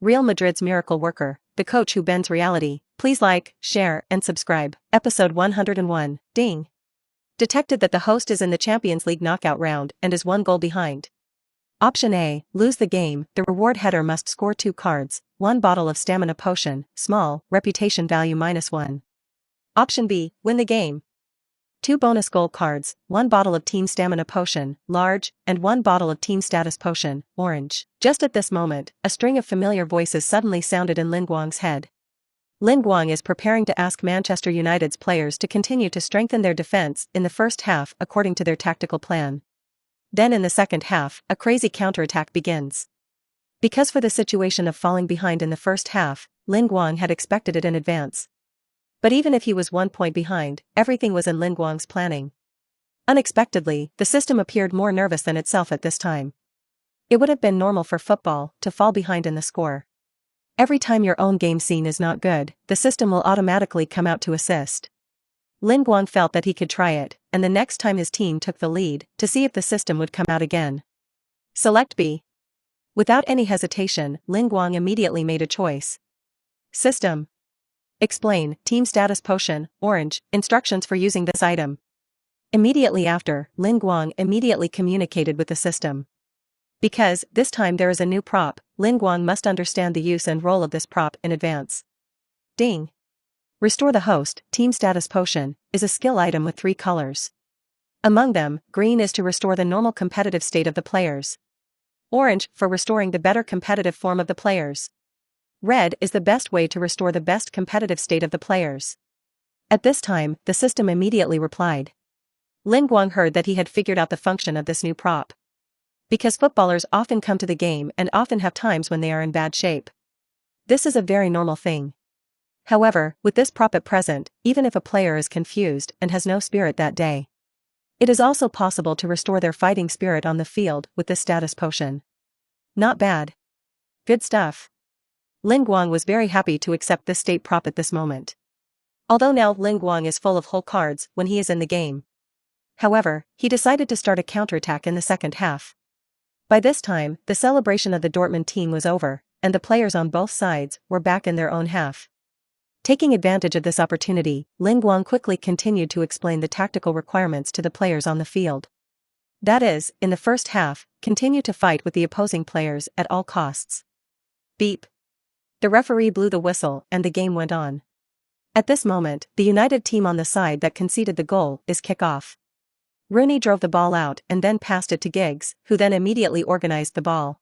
Real Madrid's miracle worker, the coach who bends reality. Please like, share, and subscribe. Episode 101. Ding. Detected that the host is in the Champions League knockout round and is 1 goal behind. Option A, lose the game. The reward header must score 2 cards, 1 bottle of stamina potion, small, reputation value -1. Option B, win the game. 2 bonus goal cards, 1 bottle of team stamina potion, large, and 1 bottle of team status potion, orange. Just at this moment, a string of familiar voices suddenly sounded in Lin Guang's head. Lin Guang is preparing to ask Manchester United's players to continue to strengthen their defense in the first half according to their tactical plan. Then in the second half, a crazy counterattack begins. Because for the situation of falling behind in the first half, Lin Guang had expected it in advance. But even if he was 1 point behind, everything was in Lin Guang's planning. Unexpectedly, the system appeared more nervous than itself at this time. It would have been normal for football to fall behind in the score. Every time your own game scene is not good, the system will automatically come out to assist. Lin Guang felt that he could try it, and the next time his team took the lead, to see if the system would come out again. Select B. Without any hesitation, Lin Guang immediately made a choice. System. Explain, team status potion, orange, instructions for using this item. Immediately after, Lin Guang immediately communicated with the system. Because, this time there is a new prop, Lin Guang must understand the use and role of this prop in advance. Ding. Restore the host, team status potion, is a skill item with 3 colors. Among them, green is to restore the normal competitive state of the players. Orange, for restoring the better competitive form of the players. Red is the best way to restore the best competitive state of the players. At this time, the system immediately replied. Lin Guang heard that he had figured out the function of this new prop. Because footballers often come to the game and often have times when they are in bad shape. This is a very normal thing. However, with this prop at present, even if a player is confused and has no spirit that day, it is also possible to restore their fighting spirit on the field with this status potion. Not bad. Good stuff. Lin Guang was very happy to accept this state prop at this moment. Although now Lin Guang is full of whole cards when he is in the game. However, he decided to start a counterattack in the second half. By this time, the celebration of the Dortmund team was over, and the players on both sides were back in their own half. Taking advantage of this opportunity, Lin Guang quickly continued to explain the tactical requirements to the players on the field. That is, in the first half, continue to fight with the opposing players at all costs. Beep. The referee blew the whistle and the game went on. At this moment, the United team on the side that conceded the goal is kick-off. Rooney drove the ball out and then passed it to Giggs, who then immediately organized the ball.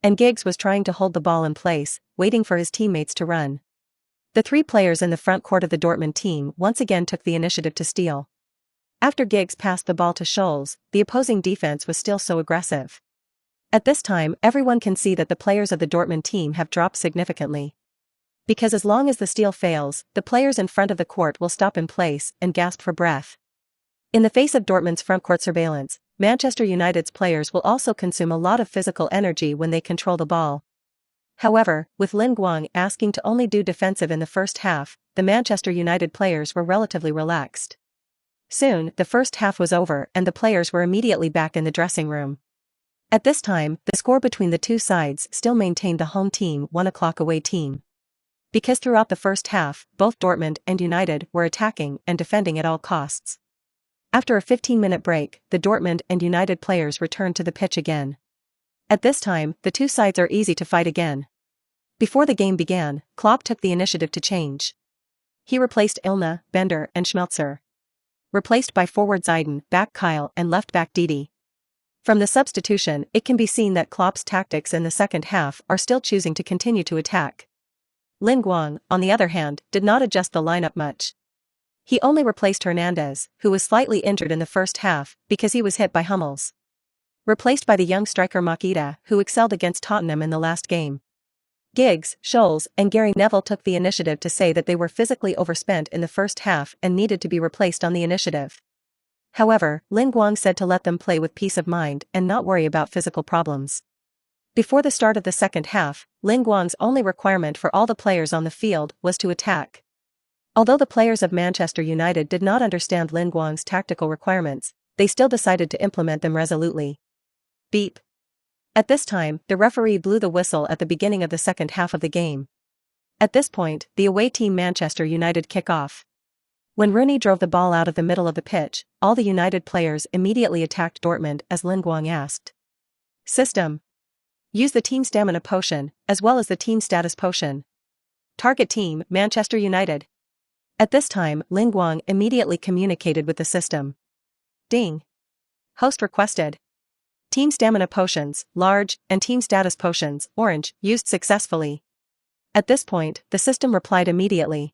And Giggs was trying to hold the ball in place, waiting for his teammates to run. The 3 players in the front court of the Dortmund team once again took the initiative to steal. After Giggs passed the ball to Scholes, the opposing defense was still so aggressive. At this time, everyone can see that the players of the Dortmund team have dropped significantly. Because as long as the steal fails, the players in front of the court will stop in place and gasp for breath. In the face of Dortmund's frontcourt surveillance, Manchester United's players will also consume a lot of physical energy when they control the ball. However, with Lin Guang asking to only do defensive in the first half, the Manchester United players were relatively relaxed. Soon, the first half was over and the players were immediately back in the dressing room. At this time, the score between the 2 sides still maintained the home team 1 o'clock away team. Because throughout the first half, both Dortmund and United were attacking and defending at all costs. After a 15-minute break, the Dortmund and United players returned to the pitch again. At this time, the 2 sides are easy to fight again. Before the game began, Klopp took the initiative to change. He replaced Ilna, Bender and Schmelzer. Replaced by forward Zidane, back Kyle and left back Didi. From the substitution, it can be seen that Klopp's tactics in the second half are still choosing to continue to attack. Lin Guang, on the other hand, did not adjust the lineup much. He only replaced Hernandez, who was slightly injured in the first half because he was hit by Hummels. Replaced by the young striker Makita, who excelled against Tottenham in the last game. Giggs, Scholes, and Gary Neville took the initiative to say that they were physically overspent in the first half and needed to be replaced on the initiative. However, Lin Guang said to let them play with peace of mind and not worry about physical problems. Before the start of the second half, Lin Guang's only requirement for all the players on the field was to attack. Although the players of Manchester United did not understand Lin Guang's tactical requirements, they still decided to implement them resolutely. Beep. At this time, the referee blew the whistle at the beginning of the second half of the game. At this point, the away team Manchester United kick off. When Rooney drove the ball out of the middle of the pitch, all the United players immediately attacked Dortmund as Lin Guang asked. System. Use the team stamina potion, as well as the team status potion. Target team, Manchester United. At this time, Lin Guang immediately communicated with the system. Ding. Host requested. Team stamina potions, large, and team status potions, orange, used successfully. At this point, the system replied immediately.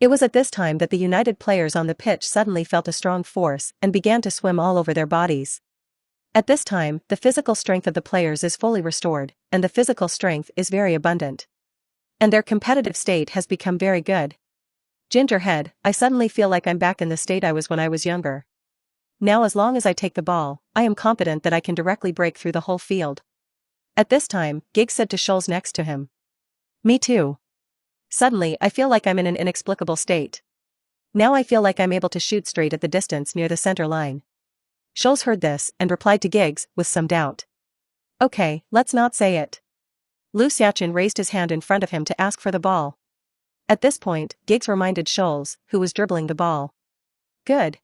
It was at this time that the United players on the pitch suddenly felt a strong force and began to swim all over their bodies. At this time, the physical strength of the players is fully restored, and the physical strength is very abundant. And their competitive state has become very good. Gingerhead, I suddenly feel like I'm back in the state I was when I was younger. Now as long as I take the ball, I am confident that I can directly break through the whole field. At this time, Giggs said to Scholes next to him. Me too. Suddenly I feel like I'm in an inexplicable state. Now I feel like I'm able to shoot straight at the distance near the center line. Scholes heard this and replied to Giggs with some doubt. Okay, let's not say it. Liu Xiaoqun raised his hand in front of him to ask for the ball. At this point, Giggs reminded Scholes, who was dribbling the ball. Good.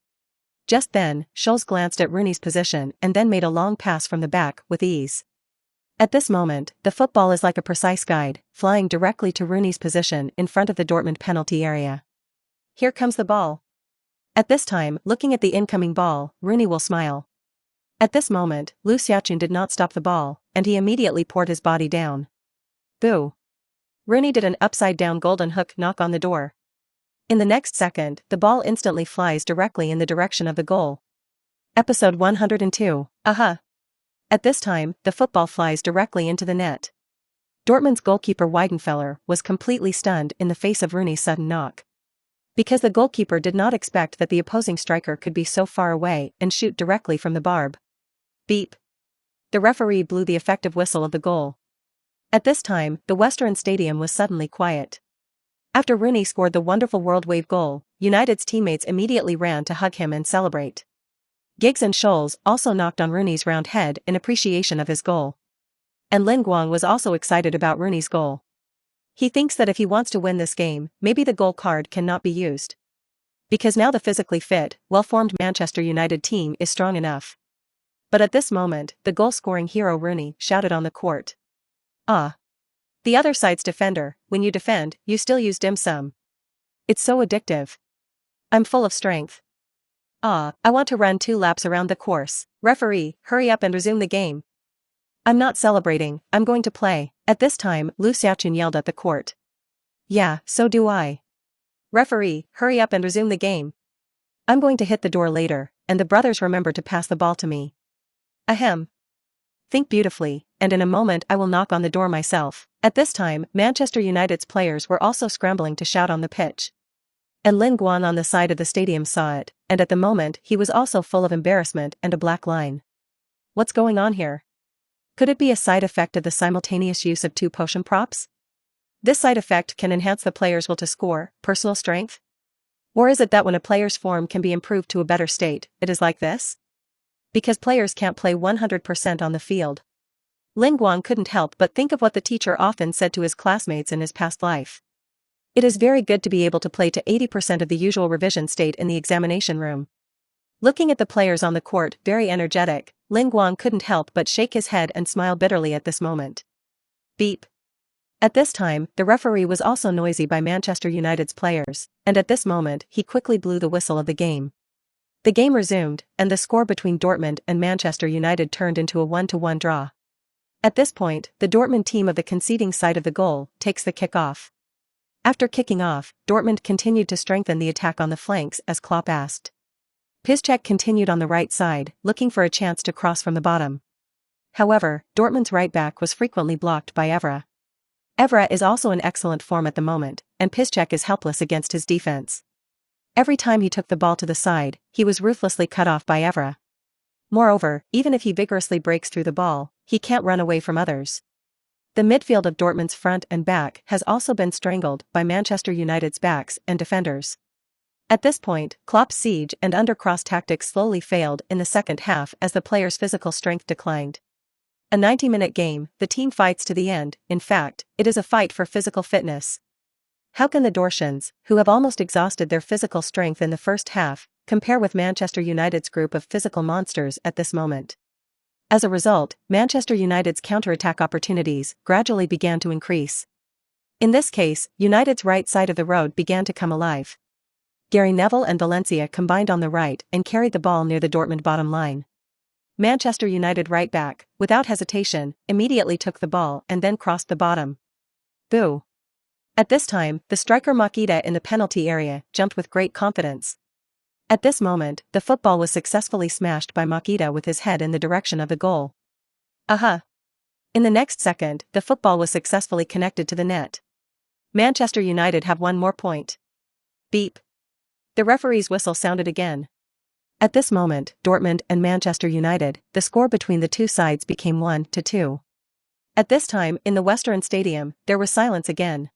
Just then, Scholes glanced at Rooney's position and then made a long pass from the back with ease. At this moment, the football is like a precise guide, flying directly to Rooney's position in front of the Dortmund penalty area. Here comes the ball. At this time, looking at the incoming ball, Rooney will smile. At this moment, Liu Xiaoqun did not stop the ball, and he immediately poured his body down. Boo! Rooney did an upside-down golden hook knock on the door. In the next second, the ball instantly flies directly in the direction of the goal. Episode 102, Aha! At this time, the football flies directly into the net. Dortmund's goalkeeper Weidenfeller was completely stunned in the face of Rooney's sudden knock. Because the goalkeeper did not expect that the opposing striker could be so far away and shoot directly from the barb. Beep. The referee blew the effective whistle of the goal. At this time, the Western Stadium was suddenly quiet. After Rooney scored the wonderful World Wave goal, United's teammates immediately ran to hug him and celebrate. Giggs and Scholes also knocked on Rooney's round head in appreciation of his goal. And Lin Guang was also excited about Rooney's goal. He thinks that if he wants to win this game, maybe the goal card cannot be used. Because now the physically fit, well-formed Manchester United team is strong enough. But at this moment, the goal-scoring hero Rooney shouted on the court. Ah! The other side's defender, when you defend, you still use dim sum. It's so addictive. I'm full of strength. Ah, I want to run 2 laps around the course. Referee, hurry up and resume the game. I'm not celebrating, I'm going to play. At this time, Liu Xiaoqun yelled at the court. Yeah, so do I. Referee, hurry up and resume the game. I'm going to hit the door later, and the brothers remember to pass the ball to me. Ahem. Think beautifully, and in a moment I will knock on the door myself. At this time, Manchester United's players were also scrambling to shout on the pitch. And Lin Guang on the side of the stadium saw it, and at the moment he was also full of embarrassment and a black line. What's going on here? Could it be a side effect of the simultaneous use of 2 potion props? This side effect can enhance the player's will to score, personal strength? Or is it that when a player's form can be improved to a better state, it is like this? Because players can't play 100% on the field. Lin Guang couldn't help but think of what the teacher often said to his classmates in his past life. It is very good to be able to play to 80% of the usual revision state in the examination room. Looking at the players on the court very energetic, Lin Guang couldn't help but shake his head and smile bitterly at this moment. Beep. At this time, the referee was also noisy by Manchester United's players, and at this moment he quickly blew the whistle of the game. The game resumed, and the score between Dortmund and Manchester United turned into a 1-1 draw. At this point, the Dortmund team of the conceding side of the goal takes the kick-off. After kicking off, Dortmund continued to strengthen the attack on the flanks as Klopp asked. Piszczek continued on the right side, looking for a chance to cross from the bottom. However, Dortmund's right back was frequently blocked by Evra. Evra is also in excellent form at the moment, and Piszczek is helpless against his defense. Every time he took the ball to the side, he was ruthlessly cut off by Evra. Moreover, even if he vigorously breaks through the ball, he can't run away from others. The midfield of Dortmund's front and back has also been strangled by Manchester United's backs and defenders. At this point, Klopp's siege and undercross tactics slowly failed in the second half as the players' physical strength declined. A 90-minute game, the team fights to the end. In fact, it is a fight for physical fitness. How can the Dortmunds, who have almost exhausted their physical strength in the first half, compare with Manchester United's group of physical monsters at this moment? As a result, Manchester United's counter-attack opportunities gradually began to increase. In this case, United's right side of the road began to come alive. Gary Neville and Valencia combined on the right and carried the ball near the Dortmund bottom line. Manchester United right back, without hesitation, immediately took the ball and then crossed the bottom. Boo! At this time, the striker Makita in the penalty area jumped with great confidence. At this moment, the football was successfully smashed by Makita with his head in the direction of the goal. Aha! In the next second, the football was successfully connected to the net. Manchester United have one more point. Beep. The referee's whistle sounded again. At this moment, Dortmund and Manchester United, the score between the two sides became 1-2. At this time, in the Western Stadium, there was silence again.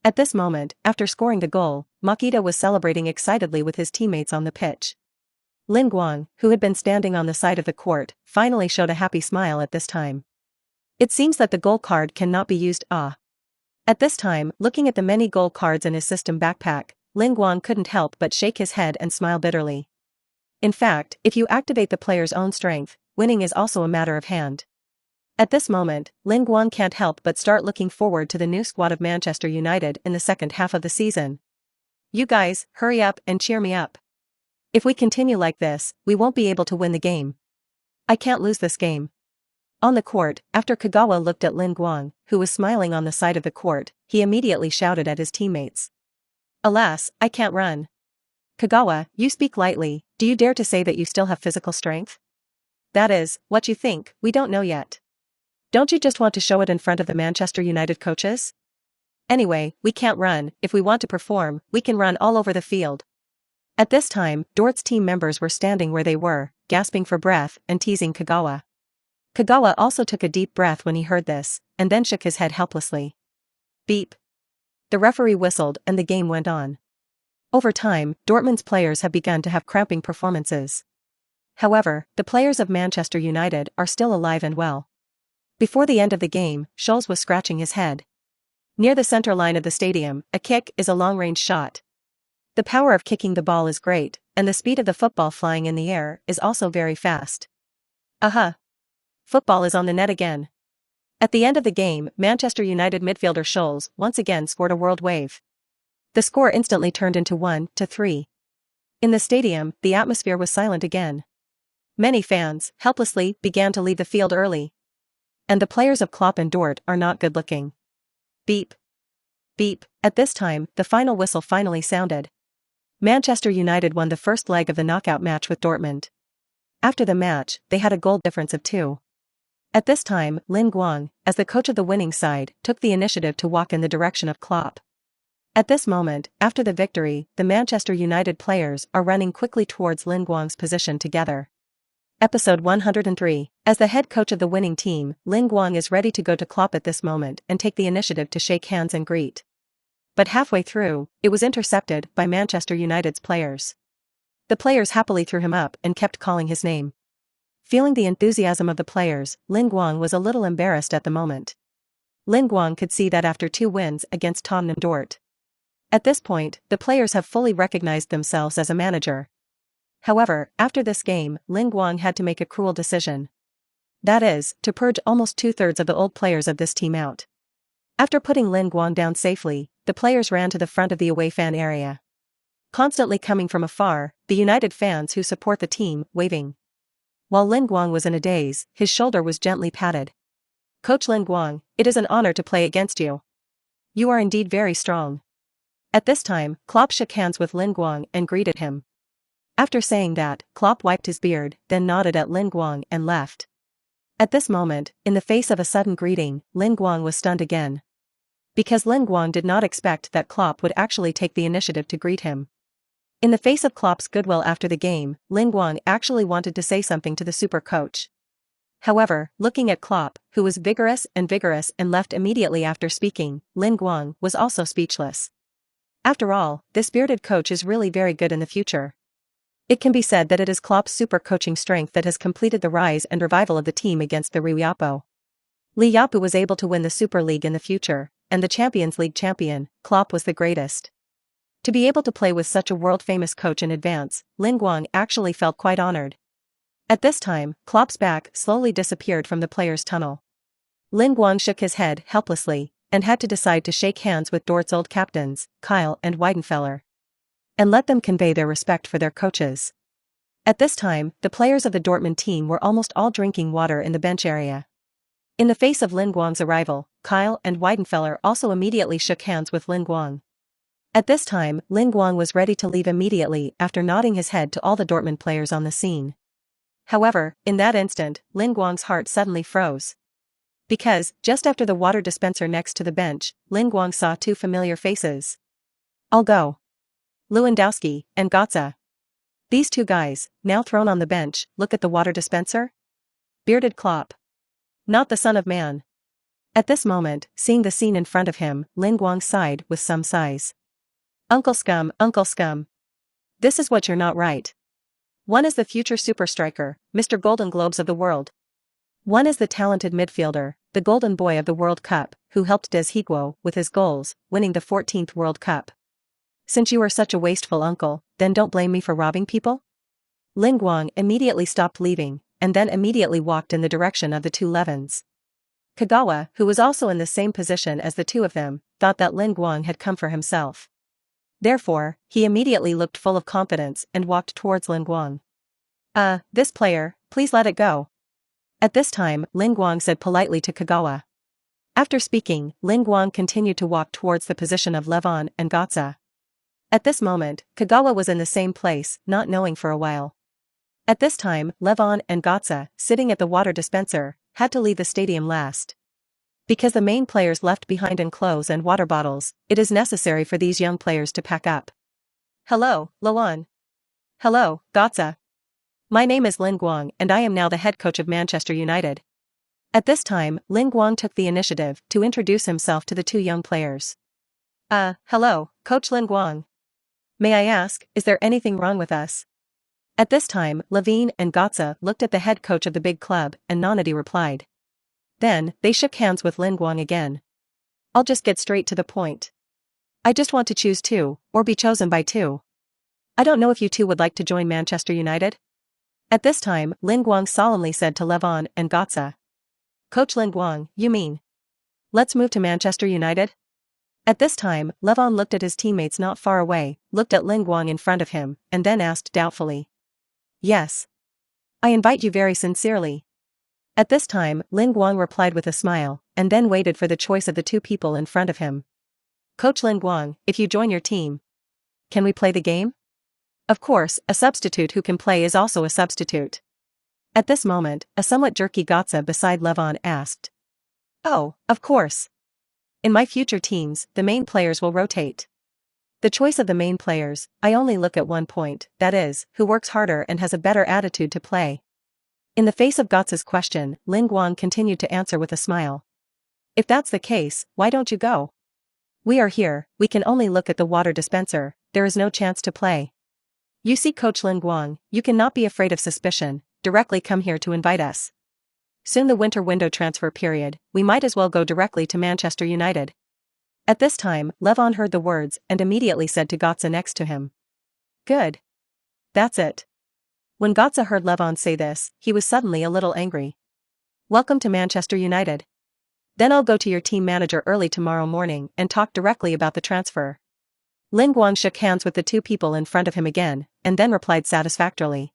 At this moment, after scoring the goal, Makita was celebrating excitedly with his teammates on the pitch. Lin Guang, who had been standing on the side of the court, finally showed a happy smile at this time. It seems that the goal card cannot be used. At this time, looking at the many goal cards in his system backpack, Lin Guang couldn't help but shake his head and smile bitterly. In fact, if you activate the player's own strength, winning is also a matter of hand. At this moment, Lin Guang can't help but start looking forward to the new squad of Manchester United in the second half of the season. You guys, hurry up and cheer me up. If we continue like this, we won't be able to win the game. I can't lose this game. On the court, after Kagawa looked at Lin Guang, who was smiling on the side of the court, he immediately shouted at his teammates. Alas, I can't run. Kagawa, you speak lightly, do you dare to say that you still have physical strength? That is, what you think, we don't know yet. Don't you just want to show it in front of the Manchester United coaches? Anyway, we can't run, if we want to perform, we can run all over the field. At this time, Dort's team members were standing where they were, gasping for breath and teasing Kagawa. Kagawa also took a deep breath when he heard this, and then shook his head helplessly. Beep. The referee whistled and the game went on. Over time, Dortmund's players have begun to have cramping performances. However, the players of Manchester United are still alive and well. Before the end of the game, Scholes was scratching his head. Near the center line of the stadium, a kick is a long-range shot. The power of kicking the ball is great, and the speed of the football flying in the air is also very fast. Aha! Football is on the net again. At the end of the game, Manchester United midfielder Scholes once again scored a world wave. The score instantly turned into 1-3. In the stadium, the atmosphere was silent again. Many fans, helplessly, began to leave the field early. And the players of Klopp and Dort are not good looking. Beep. Beep. At this time, the final whistle finally sounded. Manchester United won the first leg of the knockout match with Dortmund. After the match, they had a goal difference of 2. At this time, Lin Guang, as the coach of the winning side, took the initiative to walk in the direction of Klopp. At this moment, after the victory, the Manchester United players are running quickly towards Lin Guang's position together. Episode 103. As the head coach of the winning team, Lin Guang is ready to go to Klopp at this moment and take the initiative to shake hands and greet. But halfway through, it was intercepted by Manchester United's players. The players happily threw him up and kept calling his name. Feeling the enthusiasm of the players, Lin Guang was a little embarrassed at the moment. Lin Guang could see that after 2 wins against Tottenham Dort. At this point, the players have fully recognized themselves as a manager. However, after this game, Lin Guang had to make a cruel decision. That is, to purge almost 2/3 of the old players of this team out. After putting Lin Guang down safely, the players ran to the front of the away fan area. Constantly coming from afar, the United fans who support the team, waving. While Lin Guang was in a daze, his shoulder was gently patted. Coach Lin Guang, it is an honor to play against you. You are indeed very strong. At this time, Klopp shook hands with Lin Guang and greeted him. After saying that, Klopp wiped his beard, then nodded at Lin Guang and left. At this moment, in the face of a sudden greeting, Lin Guang was stunned again. Because Lin Guang did not expect that Klopp would actually take the initiative to greet him. In the face of Klopp's goodwill after the game, Lin Guang actually wanted to say something to the super coach. However, looking at Klopp, who was vigorous and left immediately after speaking, Lin Guang was also speechless. After all, this bearded coach is really very good in the future. It can be said that it is Klopp's super coaching strength that has completed the rise and revival of the team against the Riyapo. Liyapu was able to win the Super League in the future, and the Champions League champion, Klopp was the greatest. To be able to play with such a world-famous coach in advance, Lin Guang actually felt quite honored. At this time, Klopp's back slowly disappeared from the players' tunnel. Lin Guang shook his head helplessly, and had to decide to shake hands with Dort's old captains, Kyle and Weidenfeller, and let them convey their respect for their coaches. At this time, the players of the Dortmund team were almost all drinking water in the bench area. In the face of Lin Guang's arrival, Kyle and Weidenfeller also immediately shook hands with Lin Guang. At this time, Lin Guang was ready to leave immediately after nodding his head to all the Dortmund players on the scene. However, in that instant, Lin Guang's heart suddenly froze. Because, just after the water dispenser next to the bench, Lin Guang saw two familiar faces. I'll go. Lewandowski and Götze. These two guys, now thrown on the bench, look at the water dispenser? Bearded Klopp. Not the son of man. At this moment, seeing the scene in front of him, Lin Guang sighed with some sighs. Uncle Scum. This is what you're not right. One is the future super striker, Mr. Golden Globes of the world. One is the talented midfielder, the golden boy of the World Cup, who helped Des Higuain with his goals, winning the 14th World Cup. Since you are such a wasteful uncle, then don't blame me for robbing people? Lin Guang immediately stopped leaving, and then immediately walked in the direction of the two Levins. Kagawa, who was also in the same position as the two of them, thought that Lin Guang had come for himself. Therefore, he immediately looked full of confidence and walked towards Lin Guang. This player, please let it go. At this time, Lin Guang said politely to Kagawa. After speaking, Lin Guang continued to walk towards the position of Levon and Götze. At this moment, Kagawa was in the same place, not knowing for a while. At this time, Levon and Götze, sitting at the water dispenser, had to leave the stadium last. Because the main players left behind in clothes and water bottles, it is necessary for these young players to pack up. Hello, Levon. Hello, Götze. My name is Lin Guang and I am now the head coach of Manchester United. At this time, Lin Guang took the initiative to introduce himself to the two young players. Hello, Coach Lin Guang. May I ask, is there anything wrong with us? At this time, Levine and Götze looked at the head coach of the big club, and Nonady replied. Then, they shook hands with Lin Guang again. I'll just get straight to the point. I just want to choose two, or be chosen by two. I don't know if you two would like to join Manchester United? At this time, Lin Guang solemnly said to Levon and Götze. Coach Lin Guang, you mean? Let's move to Manchester United? At this time, Levon looked at his teammates not far away, looked at Lin Guang in front of him, and then asked doubtfully. Yes. I invite you very sincerely. At this time, Lin Guang replied with a smile, and then waited for the choice of the two people in front of him. Coach Lin Guang, if you join your team, can we play the game? Of course, a substitute who can play is also a substitute. At this moment, a somewhat jerky Götze beside Levon asked. Oh, of course. In my future teams, the main players will rotate. The choice of the main players, I only look at one point, that is, who works harder and has a better attitude to play. In the face of Götze's question, Lin Guang continued to answer with a smile. If that's the case, why don't you go? We are here, we can only look at the water dispenser, there is no chance to play. You see Coach Lin Guang, you cannot be afraid of suspicion, directly come here to invite us. Soon the winter window transfer period, we might as well go directly to Manchester United. At this time, Levon heard the words and immediately said to Götze next to him. Good. That's it. When Götze heard Levon say this, he was suddenly a little angry. Welcome to Manchester United. Then I'll go to your team manager early tomorrow morning and talk directly about the transfer. Lin Guang shook hands with the two people in front of him again, and then replied satisfactorily.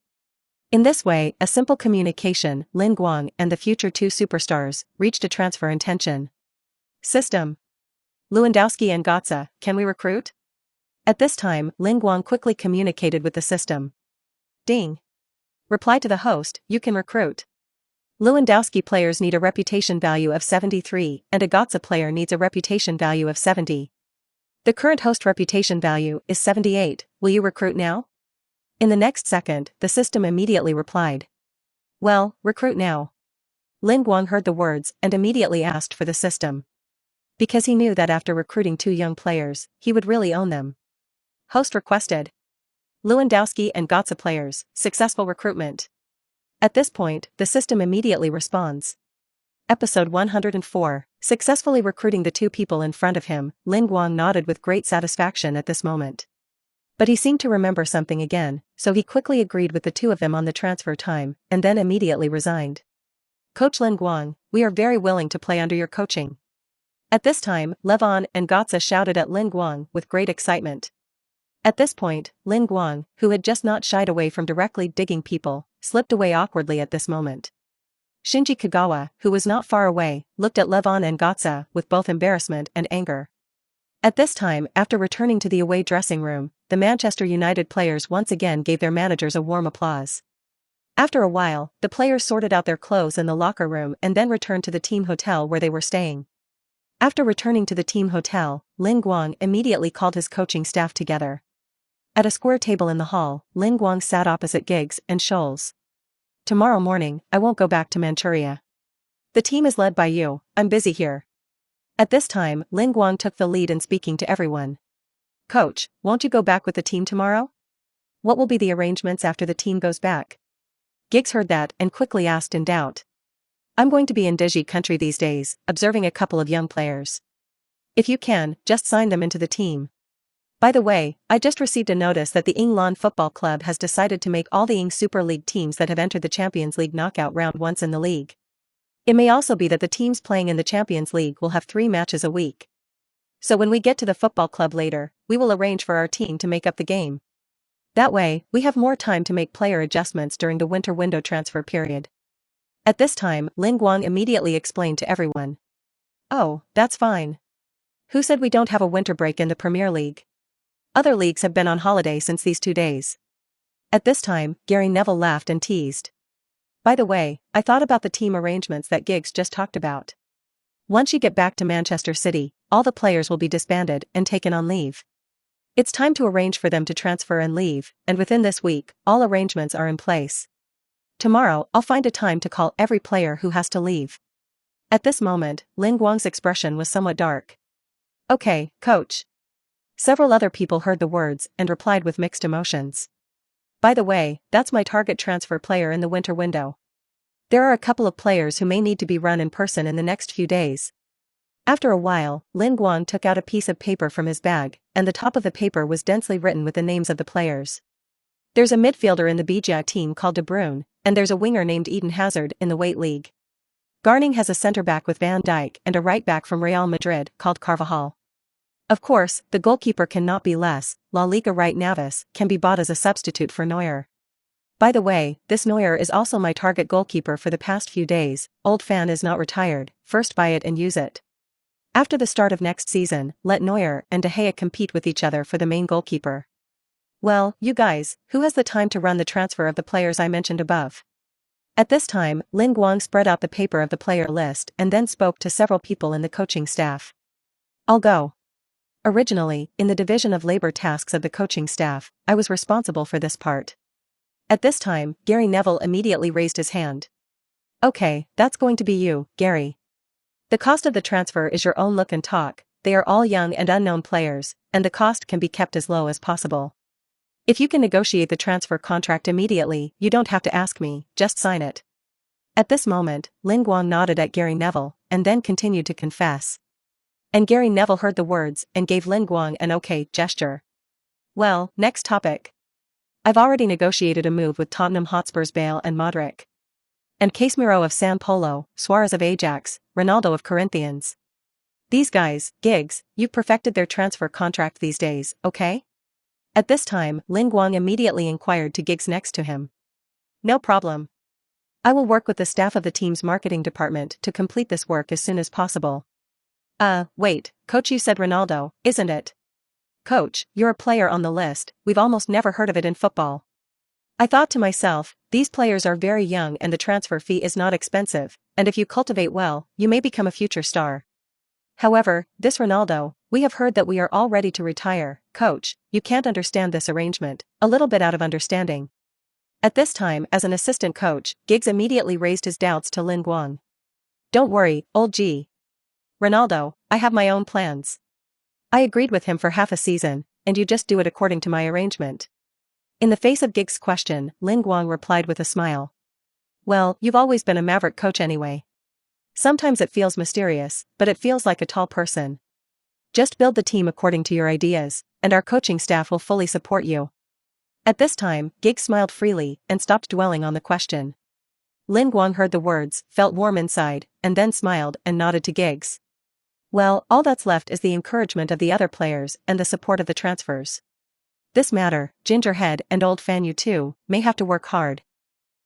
In this way, a simple communication, Lin Guang and the future two superstars reached a transfer intention. System. Lewandowski and Götze, can we recruit? At this time, Lin Guang quickly communicated with the system. Ding. Reply to the host, you can recruit. Lewandowski players need a reputation value of 73 and a Götze player needs a reputation value of 70. The current host reputation value is 78, will you recruit now? In the next second, the system immediately replied. Well, recruit now. Lin Guang heard the words and immediately asked for the system. Because he knew that after recruiting two young players, he would really own them. Host requested. Lewandowski and Götze players, successful recruitment. At this point, the system immediately responds. Episode 104, successfully recruiting the two people in front of him. Lin Guang nodded with great satisfaction at this moment. But he seemed to remember something again, so he quickly agreed with the two of them on the transfer time, and then immediately resigned. Coach Lin Guang, we are very willing to play under your coaching. At this time, Levon and Götze shouted at Lin Guang with great excitement. At this point, Lin Guang, who had just not shied away from directly digging people, slipped away awkwardly at this moment. Shinji Kagawa, who was not far away, looked at Levon and Götze with both embarrassment and anger. At this time, after returning to the away dressing room, the Manchester United players once again gave their managers a warm applause. After a while, the players sorted out their clothes in the locker room and then returned to the team hotel where they were staying. After returning to the team hotel, Lin Guang immediately called his coaching staff together. At a square table in the hall, Lin Guang sat opposite Giggs and Scholes. Tomorrow morning, I won't go back to Manchuria. The team is led by you, I'm busy here. At this time, Lin Guang took the lead in speaking to everyone. Coach, won't you go back with the team tomorrow? What will be the arrangements after the team goes back? Giggs heard that and quickly asked in doubt. I'm going to be in Digi country these days, observing a couple of young players. If you can, just sign them into the team. By the way, I just received a notice that the Ing Lan Football Club has decided to make all the Ing Super League teams that have entered the Champions League knockout round once in the league. It may also be that the teams playing in the Champions League will have 3 matches a week. So when we get to the football club later, we will arrange for our team to make up the game. That way, we have more time to make player adjustments during the winter window transfer period. At this time, Lin Guang immediately explained to everyone. Oh, that's fine. Who said we don't have a winter break in the Premier League? Other leagues have been on holiday since these 2 days. At this time, Gary Neville laughed and teased. By the way, I thought about the team arrangements that Giggs just talked about. Once you get back to Manchester City, all the players will be disbanded and taken on leave. It's time to arrange for them to transfer and leave, and within this week, all arrangements are in place. Tomorrow, I'll find a time to call every player who has to leave. At this moment, Lin Guang's expression was somewhat dark. Okay, coach. Several other people heard the words and replied with mixed emotions. By the way, that's my target transfer player in the winter window. There are a couple of players who may need to be run in person in the next few days. After a while, Lin Guang took out a piece of paper from his bag, and the top of the paper was densely written with the names of the players. There's a midfielder in the Bija team called De Bruyne, and there's a winger named Eden Hazard in the Weight League. Garning has a centre-back with Van Dijk and a right-back from Real Madrid called Carvajal. Of course, the goalkeeper cannot be less. La Liga right Navas can be bought as a substitute for Neuer. By the way, this Neuer is also my target goalkeeper for the past few days. Old fan is not retired, first buy it and use it. After the start of next season, let Neuer and De Gea compete with each other for the main goalkeeper. Well, you guys, who has the time to run the transfer of the players I mentioned above? At this time, Lin Guang spread out the paper of the player list and then spoke to several people in the coaching staff. I'll go. Originally, in the division of labor tasks of the coaching staff, I was responsible for this part. At this time, Gary Neville immediately raised his hand. Okay, that's going to be you, Gary. The cost of the transfer is your own look and talk. They are all young and unknown players, and the cost can be kept as low as possible. If you can negotiate the transfer contract immediately, you don't have to ask me, just sign it. At this moment, Lin Guang nodded at Gary Neville, and then continued to confess. And Gary Neville heard the words and gave Lin Guang an okay gesture. Well, next topic. I've already negotiated a move with Tottenham Hotspur's Bale and Modric. And Casemiro of San Polo, Suarez of Ajax, Ronaldo of Corinthians. These guys, Giggs, you've perfected their transfer contract these days, okay? At this time, Lin Guang immediately inquired to Giggs next to him. No problem. I will work with the staff of the team's marketing department to complete this work as soon as possible. Wait, coach, you said Ronaldo, isn't it? Coach, you're a player on the list, we've almost never heard of it in football. I thought to myself, these players are very young and the transfer fee is not expensive, and if you cultivate well, you may become a future star. However, this Ronaldo, we have heard that we are all ready to retire. Coach, you can't understand this arrangement, a little bit out of understanding. At this time, as an assistant coach, Giggs immediately raised his doubts to Lin Guang. Don't worry, old G. Ronaldo, I have my own plans. I agreed with him for half a season, and you just do it according to my arrangement. In the face of Gig's question, Lin Guang replied with a smile. Well, you've always been a maverick coach anyway. Sometimes it feels mysterious, but it feels like a tall person. Just build the team according to your ideas, and our coaching staff will fully support you. At this time, Gig smiled freely and stopped dwelling on the question. Lin Guang heard the words, felt warm inside, and then smiled and nodded to Giggs. Well, all that's left is the encouragement of the other players and the support of the transfers. This matter, Gingerhead and Old Fan You too, may have to work hard.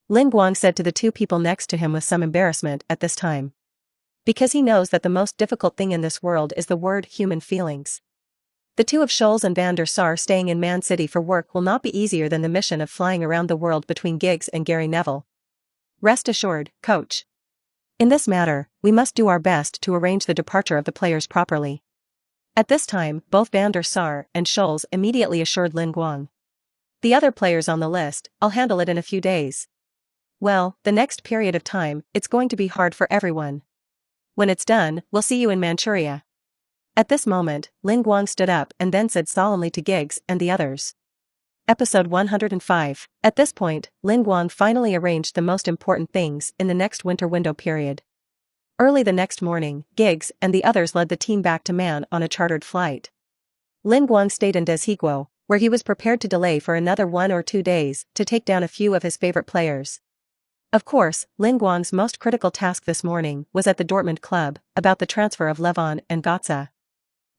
Lin Guang said to the two people next to him with some embarrassment at this time. Because he knows that the most difficult thing in this world is the word human feelings. The two of Scholes and Van der Sar staying in Man City for work will not be easier than the mission of flying around the world between Giggs and Gary Neville. Rest assured, coach. In this matter, we must do our best to arrange the departure of the players properly. At this time, both Van der Sar and Scholes immediately assured Lin Guang. The other players on the list, I'll handle it in a few days. Well, the next period of time, it's going to be hard for everyone. When it's done, we'll see you in Manchuria. At this moment, Lin Guang stood up and then said solemnly to Giggs and the others. Episode 105. At this point, Lin Guang finally arranged the most important things in the next winter window period. Early the next morning, Giggs and the others led the team back to Man on a chartered flight. Lin Guang stayed in Deshiguo, where he was prepared to delay for another 1 or 2 days to take down a few of his favorite players. Of course, Lin Guang's most critical task this morning was at the Dortmund club, about the transfer of Levon and Kaka.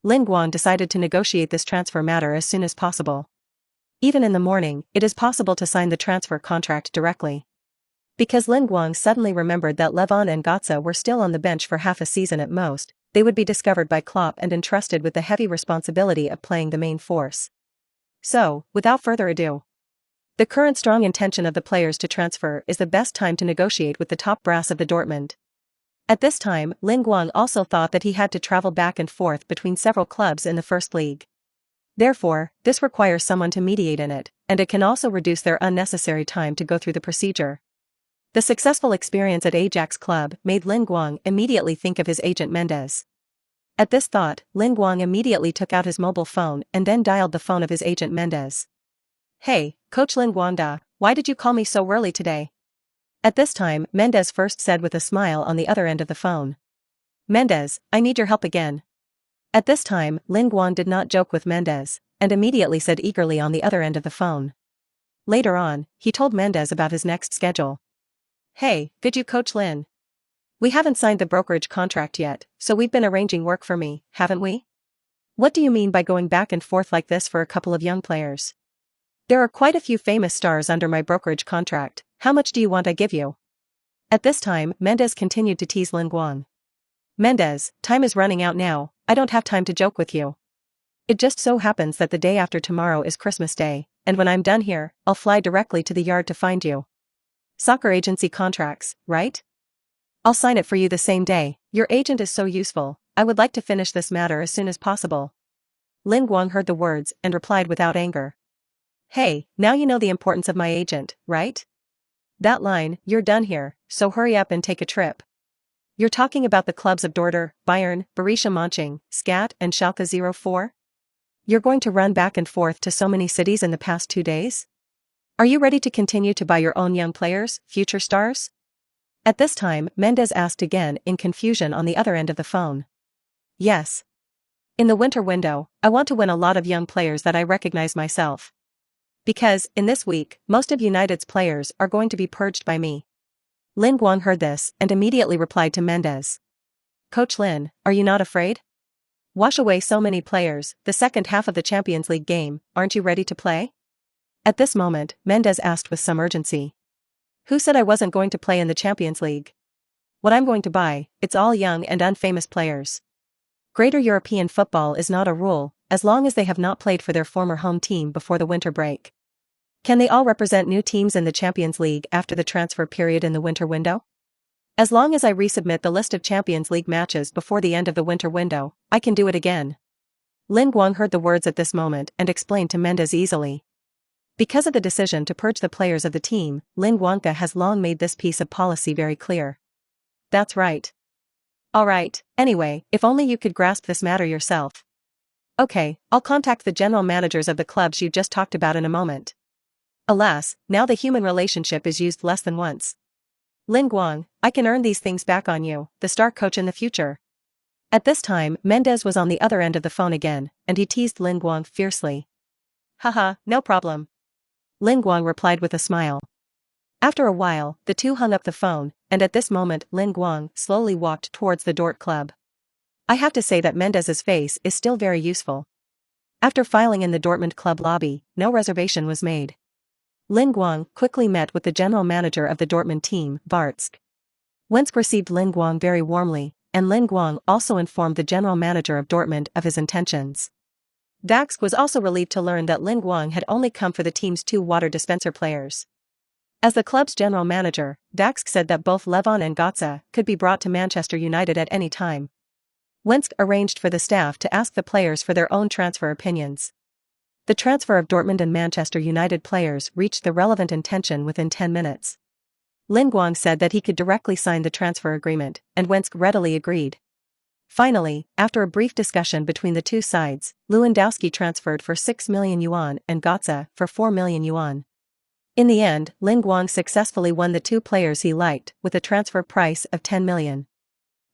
Lin Guang decided to negotiate this transfer matter as soon as possible. Even in the morning, it is possible to sign the transfer contract directly. Because Lin Guang suddenly remembered that Levon and Kaka were still on the bench for half a season at most, they would be discovered by Klopp and entrusted with the heavy responsibility of playing the main force. So, without further ado, the current strong intention of the players to transfer is the best time to negotiate with the top brass of the Dortmund. At this time, Lin Guang also thought that he had to travel back and forth between several clubs in the First League. Therefore, this requires someone to mediate in it, and it can also reduce their unnecessary time to go through the procedure. The successful experience at Ajax Club made Lin Guang immediately think of his agent Mendes. At this thought, Lin Guang immediately took out his mobile phone and then dialed the phone of his agent Mendes. Hey, Coach Lin Guangda, why did you call me so early today? At this time, Mendes first said with a smile on the other end of the phone. Mendes, I need your help again. At this time, Lin Guang did not joke with Mendes, and immediately said eagerly on the other end of the phone. Later on, he told Mendes about his next schedule. Hey, good you Coach Lin. We haven't signed the brokerage contract yet, so we've been arranging work for me, haven't we? What do you mean by going back and forth like this for a couple of young players? There are quite a few famous stars under my brokerage contract, how much do you want I give you? At this time, Mendes continued to tease Lin Guang. Mendes, time is running out now, I don't have time to joke with you. It just so happens that the day after tomorrow is Christmas Day, and when I'm done here, I'll fly directly to the yard to find you. Soccer agency contracts, right? I'll sign it for you the same day, your agent is so useful, I would like to finish this matter as soon as possible. Lin Guang heard the words and replied without anger. Hey, now you know the importance of my agent, right? That line, you're done here, so hurry up and take a trip. You're talking about the clubs of Dortmund, Bayern, Borussia Mönchengladbach, Skat and Schalke 04? You're going to run back and forth to so many cities in the past 2 days? Are you ready to continue to buy your own young players, future stars? At this time, Mendes asked again in confusion on the other end of the phone. Yes. In the winter window, I want to win a lot of young players that I recognize myself. Because, in this week, most of United's players are going to be purged by me. Lin Guang heard this and immediately replied to Mendes. Coach Lin, are you not afraid? Wash away so many players, the second half of the Champions League game, aren't you ready to play? At this moment, Mendes asked with some urgency. Who said I wasn't going to play in the Champions League? What I'm going to buy, it's all young and unfamous players. Greater European football is not a rule, as long as they have not played for their former home team before the winter break. Can they all represent new teams in the Champions League after the transfer period in the winter window? As long as I resubmit the list of Champions League matches before the end of the winter window, I can do it again. Lin Guang heard the words at this moment and explained to Mendes easily. Because of the decision to purge the players of the team, Lin Guang has long made this piece of policy very clear. That's right. Alright, anyway, if only you could grasp this matter yourself. Okay, I'll contact the general managers of the clubs you just talked about in a moment. Alas, now the human relationship is used less than once. Lin Guang, I can earn these things back on you, the star coach in the future. At this time, Mendez was on the other end of the phone again, and he teased Lin Guang fiercely. Haha, no problem. Lin Guang replied with a smile. After a while, the two hung up the phone, and at this moment Lin Guang slowly walked towards the Dort Club. I have to say that Mendez's face is still very useful. After filing in the Dortmund club lobby, no reservation was made. Lin Guang quickly met with the general manager of the Dortmund team, Bartsk. Wensk received Lin Guang very warmly, and Lin Guang also informed the general manager of Dortmund of his intentions. Dax was also relieved to learn that Lin Guang had only come for the team's two water dispenser players. As the club's general manager, Dax said that both Levon and Gotze could be brought to Manchester United at any time. Wensk arranged for the staff to ask the players for their own transfer opinions. The transfer of Dortmund and Manchester United players reached the relevant intention within 10 minutes. Lin Guang said that he could directly sign the transfer agreement, and Wensk readily agreed. Finally, after a brief discussion between the two sides, Lewandowski transferred for 6 million yuan and Gotze for 4 million yuan. In the end, Lin Guang successfully won the two players he liked, with a transfer price of 10 million.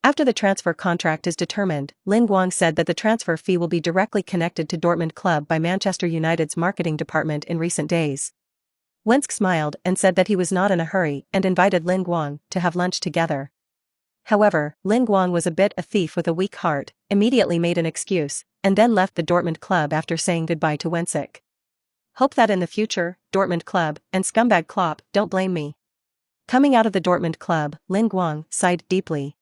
After the transfer contract is determined, Lin Guang said that the transfer fee will be directly connected to Dortmund club by Manchester United's marketing department in recent days. Wensk smiled and said that he was not in a hurry and invited Lin Guang to have lunch together. However, Lin Guang was a bit a thief with a weak heart, immediately made an excuse, and then left the Dortmund club after saying goodbye to Wensk. Hope that in the future, Dortmund club and scumbag Klopp don't blame me. Coming out of the Dortmund club, Lin Guang sighed deeply.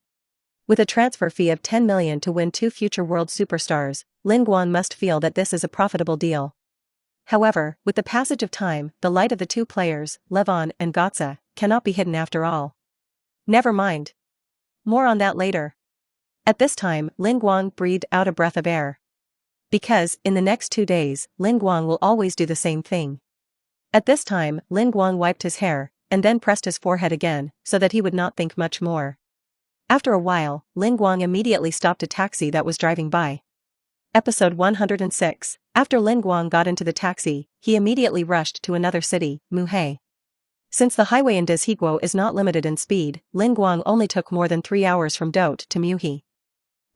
With a transfer fee of 10 million to win two future world superstars, Lin Guang must feel that this is a profitable deal. However, with the passage of time, the light of the two players, Levon and Gotze, cannot be hidden after all. Never mind. More on that later. At this time, Lin Guang breathed out a breath of air. Because, in the next 2 days, Lin Guang will always do the same thing. At this time, Lin Guang wiped his hair, and then pressed his forehead again, so that he would not think much more. After a while, Lin Guang immediately stopped a taxi that was driving by. Episode 106. After Lin Guang got into the taxi, he immediately rushed to another city, Muhe. Since the highway in Deshiguo is not limited in speed, Lin Guang only took more than 3 hours from Dot to Muhe.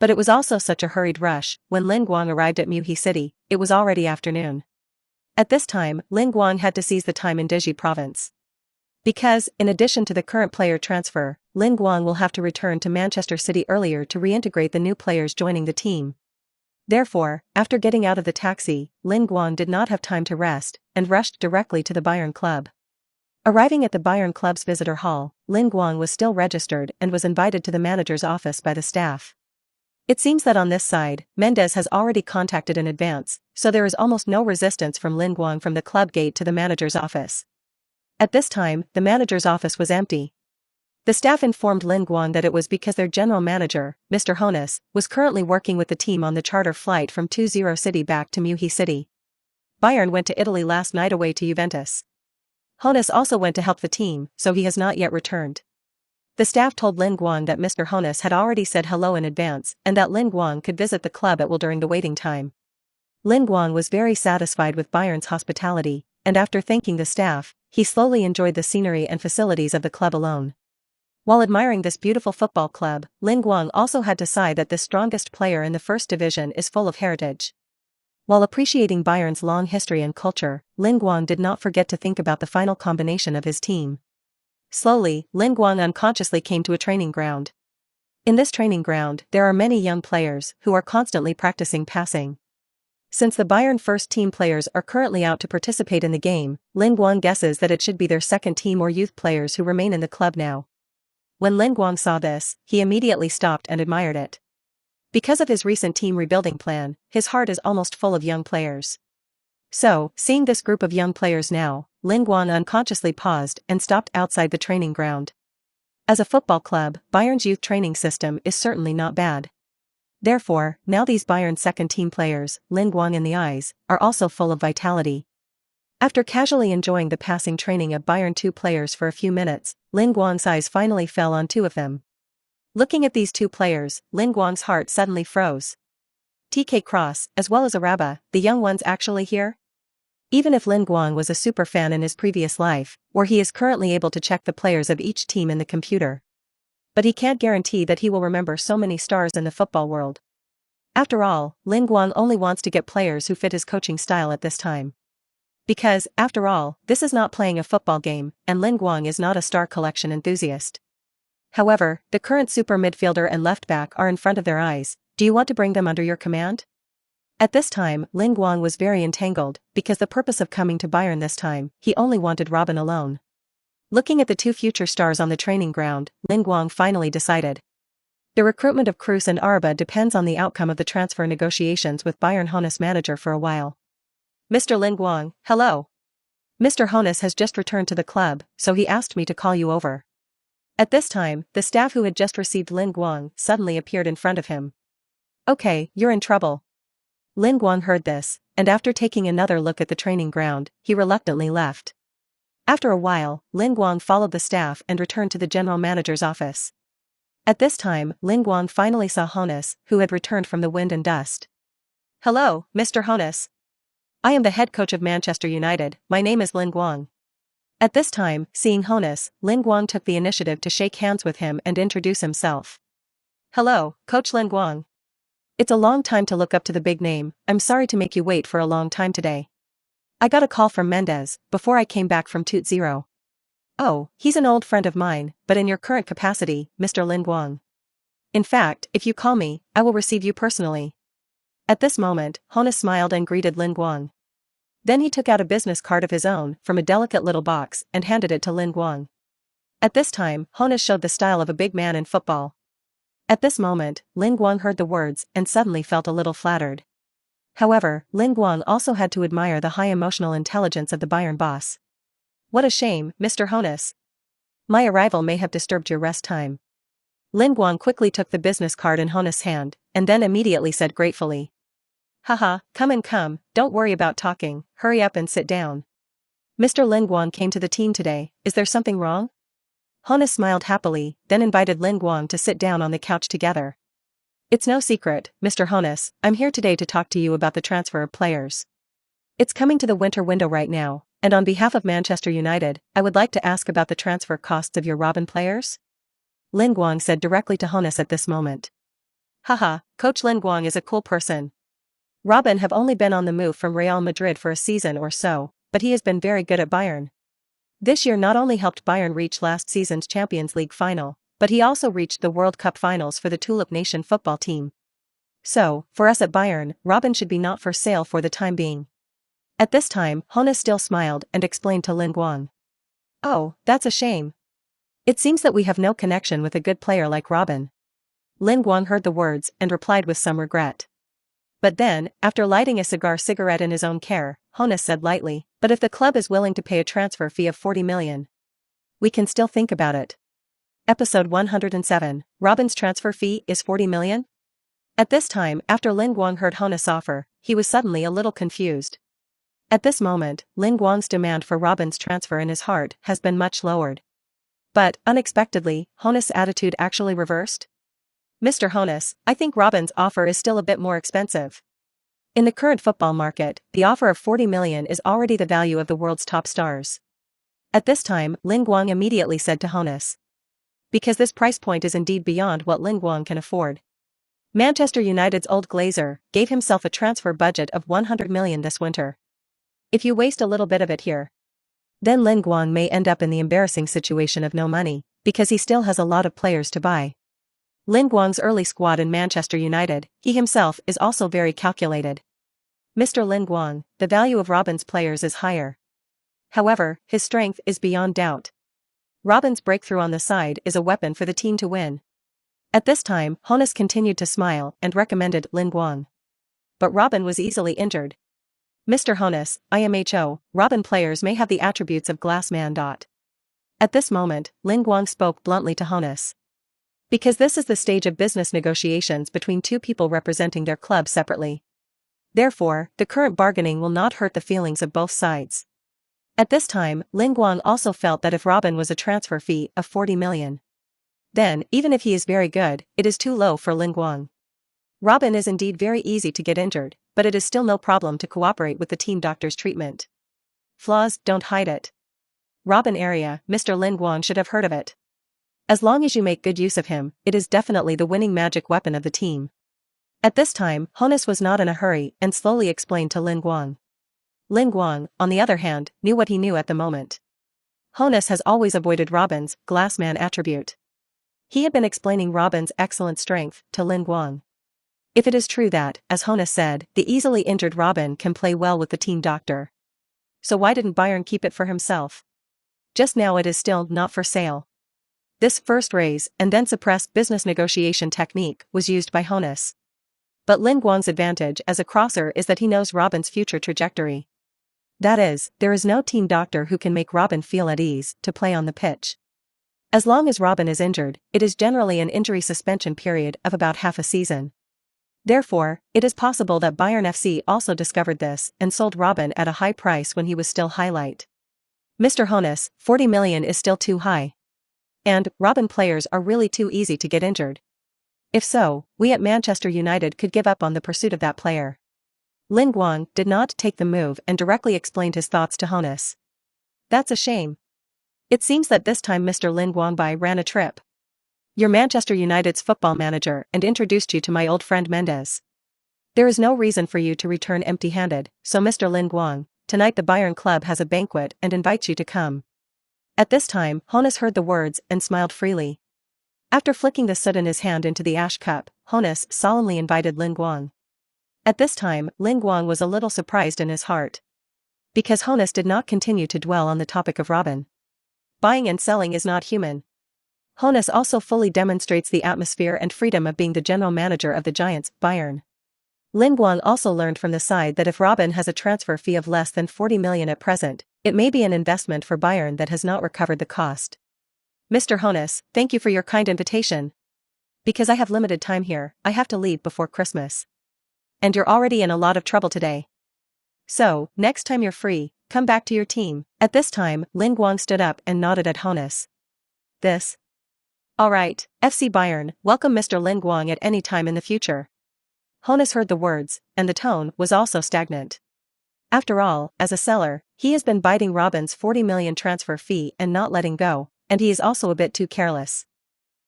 But it was also such a hurried rush. When Lin Guang arrived at Muhe City, it was already afternoon. At this time, Lin Guang had to seize the time in Deji province. Because, in addition to the current player transfer, Lin Guang will have to return to Manchester City earlier to reintegrate the new players joining the team. Therefore, after getting out of the taxi, Lin Guang did not have time to rest, and rushed directly to the Bayern club. Arriving at the Bayern club's visitor hall, Lin Guang was still registered and was invited to the manager's office by the staff. It seems that on this side, Mendez has already contacted in advance, so there is almost no resistance from Lin Guang from the club gate to the manager's office. At this time, the manager's office was empty. The staff informed Lin Guang that it was because their general manager, Mr. Honas, was currently working with the team on the charter flight from 20 City back to Muhe City. Bayern went to Italy last night away to Juventus. Honas also went to help the team, so he has not yet returned. The staff told Lin Guang that Mr. Honas had already said hello in advance and that Lin Guang could visit the club at will during the waiting time. Lin Guang was very satisfied with Bayern's hospitality, and after thanking the staff, he slowly enjoyed the scenery and facilities of the club alone. While admiring this beautiful football club, Lin Guang also had to sigh that the strongest player in the first division is full of heritage. While appreciating Bayern's long history and culture, Lin Guang did not forget to think about the final combination of his team. Slowly, Lin Guang unconsciously came to a training ground. In this training ground, there are many young players who are constantly practicing passing. Since the Bayern first team players are currently out to participate in the game, Lin Guang guesses that it should be their second team or youth players who remain in the club now. When Lin Guang saw this, he immediately stopped and admired it. Because of his recent team rebuilding plan, his heart is almost full of young players. So, seeing this group of young players now, Lin Guang unconsciously paused and stopped outside the training ground. As a football club, Bayern's youth training system is certainly not bad. Therefore, now these Bayern second-team players, Lin Guang in the eyes, are also full of vitality. After casually enjoying the passing training of Bayern 2 players for a few minutes, Lin Guang's eyes finally fell on 2 of them. Looking at these 2 players, Lin Guang's heart suddenly froze. TK Cross, as well as Araba, the young ones actually here? Even if Lin Guang was a super fan in his previous life, where he is currently able to check the players of each team in the computer. But he can't guarantee that he will remember so many stars in the football world. After all, Lin Guang only wants to get players who fit his coaching style at this time. Because, after all, this is not playing a football game, and Lin Guang is not a star collection enthusiast. However, the current super midfielder and left back are in front of their eyes. Do you want to bring them under your command? At this time, Lin Guang was very entangled, because the purpose of coming to Bayern this time, he only wanted Robin alone. Looking at the two future stars on the training ground, Lin Guang finally decided. The recruitment of Kroos and Arba depends on the outcome of the transfer negotiations with Bayern Hoeneß manager for a while. Mr. Lin Guang, hello. Mr. Hoeneß has just returned to the club, so he asked me to call you over. At this time, the staff who had just received Lin Guang suddenly appeared in front of him. Okay, you're in trouble. Lin Guang heard this, and after taking another look at the training ground, he reluctantly left. After a while, Lin Guang followed the staff and returned to the general manager's office. At this time, Lin Guang finally saw Hoeneß, who had returned from the wind and dust. Hello, Mr. Hoeneß. I am the head coach of Manchester United, my name is Lin Guang. At this time, seeing Hoeneß, Lin Guang took the initiative to shake hands with him and introduce himself. Hello, Coach Lin Guang. It's a long time to look up to the big name, I'm sorry to make you wait for a long time today. I got a call from Mendes, before I came back from Toot Zero. Oh, he's an old friend of mine, but in your current capacity, Mr. Lin Guang. In fact, if you call me, I will receive you personally. At this moment, Hoeneß smiled and greeted Lin Guang. Then he took out a business card of his own from a delicate little box and handed it to Lin Guang. At this time, Hoeneß showed the style of a big man in football. At this moment, Lin Guang heard the words and suddenly felt a little flattered. However, Lin Guang also had to admire the high emotional intelligence of the Bayern boss. What a shame, Mr. Hoeneß. My arrival may have disturbed your rest time. Lin Guang quickly took the business card in Hoeneß's hand, and then immediately said gratefully. Haha, come, don't worry about talking, hurry up and sit down. Mr. Lin Guang came to the team today, is there something wrong? Hoeneß smiled happily, then invited Lin Guang to sit down on the couch together. It's no secret, Mr. Hoeneß, I'm here today to talk to you about the transfer of players. It's coming to the winter window right now, and on behalf of Manchester United, I would like to ask about the transfer costs of your Robin players? Lin Guang said directly to Hoeneß at this moment. Haha, Coach Lin Guang is a cool person. Robin have only been on the move from Real Madrid for a season or so, but he has been very good at Bayern. This year not only helped Bayern reach last season's Champions League final, but he also reached the World Cup finals for the Tulip Nation football team. So, for us at Bayern, Robin should be not for sale for the time being. At this time, Hoeneß still smiled and explained to Lin Guang. Oh, that's a shame. It seems that we have no connection with a good player like Robin. Lin Guang heard the words and replied with some regret. But then, after lighting a cigarette in his own care, Hoeneß said lightly, but if the club is willing to pay a transfer fee of 40 million, we can still think about it. Episode 107, Robin's transfer fee is 40 million? At this time, after Lin Guang heard Hoeneß's offer, he was suddenly a little confused. At this moment, Lin Guang's demand for Robin's transfer in his heart has been much lowered. But, unexpectedly, Hoeneß's attitude actually reversed. Mr. Hoeneß, I think Robin's offer is still a bit more expensive. In the current football market, the offer of 40 million is already the value of the world's top stars. At this time, Lin Guang immediately said to Hoeneß. Because this price point is indeed beyond what Lin Guang can afford. Manchester United's old Glazer gave himself a transfer budget of 100 million this winter. If you waste a little bit of it here, then Lin Guang may end up in the embarrassing situation of no money, because he still has a lot of players to buy. Lin Guang's early squad in Manchester United, he himself is also very calculated. Mr. Lin Guang, the value of Robin's players is higher. However, his strength is beyond doubt. Robin's breakthrough on the side is a weapon for the team to win. At this time, Hoeneß continued to smile and recommended Lin Guang. But Robin was easily injured. Mr. Hoeneß, IMHO, Robin players may have the attributes of glass man. At this moment, Lin Guang spoke bluntly to Hoeneß. Because this is the stage of business negotiations between two people representing their club separately. Therefore, the current bargaining will not hurt the feelings of both sides. At this time, Lin Guang also felt that if Robin was a transfer fee of 40 million, then, even if he is very good, it is too low for Lin Guang. Robin is indeed very easy to get injured, but it is still no problem to cooperate with the team doctor's treatment. flaws, don't hide it. Robin area, Mr. Lin Guang should have heard of it. As long as you make good use of him, it is definitely the winning magic weapon of the team. At this time, Honus was not in a hurry and slowly explained to Lin Guang. Lin Guang, on the other hand, knew what he knew at the moment. Honus has always avoided Robin's glassman attribute. He had been explaining Robin's excellent strength to Lin Guang. If it is true that, as Honus said, the easily injured Robin can play well with the team doctor. So why didn't Bayern keep it for himself? Just now it is still not for sale. This first raise and then suppress business negotiation technique was used by Honus. But Lin Guang's advantage as a crosser is that he knows Robin's future trajectory. That is, there is no team doctor who can make Robin feel at ease to play on the pitch. As long as Robin is injured, it is generally an injury suspension period of about half a season. Therefore, it is possible that Bayern FC also discovered this and sold Robin at a high price when he was still highlight. Mr. Honus, 40 million is still too high. And, Robin players are really too easy to get injured. If so, we at Manchester United could give up on the pursuit of that player. Lin Guang did not take the move and directly explained his thoughts to Honus. That's a shame. It seems that this time Mr. Lin Guang ran a trip. You're Manchester United's football manager and introduced you to my old friend Mendes. There is no reason for you to return empty-handed, so Mr. Lin Guang, tonight the Bayern club has a banquet and invites you to come. At this time, Honus heard the words and smiled freely. After flicking the soot in his hand into the ash cup, Honus solemnly invited Lin Guang. At this time, Lin Guang was a little surprised in his heart. Because Honus did not continue to dwell on the topic of Robin. Buying and selling is not human. Honus also fully demonstrates the atmosphere and freedom of being the general manager of the Giants, Bayern. Lin Guang also learned from the side that if Robin has a transfer fee of less than 40 million at present, it may be an investment for Bayern that has not recovered the cost. Mr. Honus, thank you for your kind invitation. Because I have limited time here, I have to leave before Christmas. And you're already in a lot of trouble today. So, next time you're free, come back to your team. At this time, Lin Guang stood up and nodded at Honus. This. Alright, FC Bayern, welcome Mr. Lin Guang at any time in the future. Honus heard the words, and the tone was also stagnant. After all, as a seller, he has been biting Robin's 40 million transfer fee and not letting go, and he is also a bit too careless.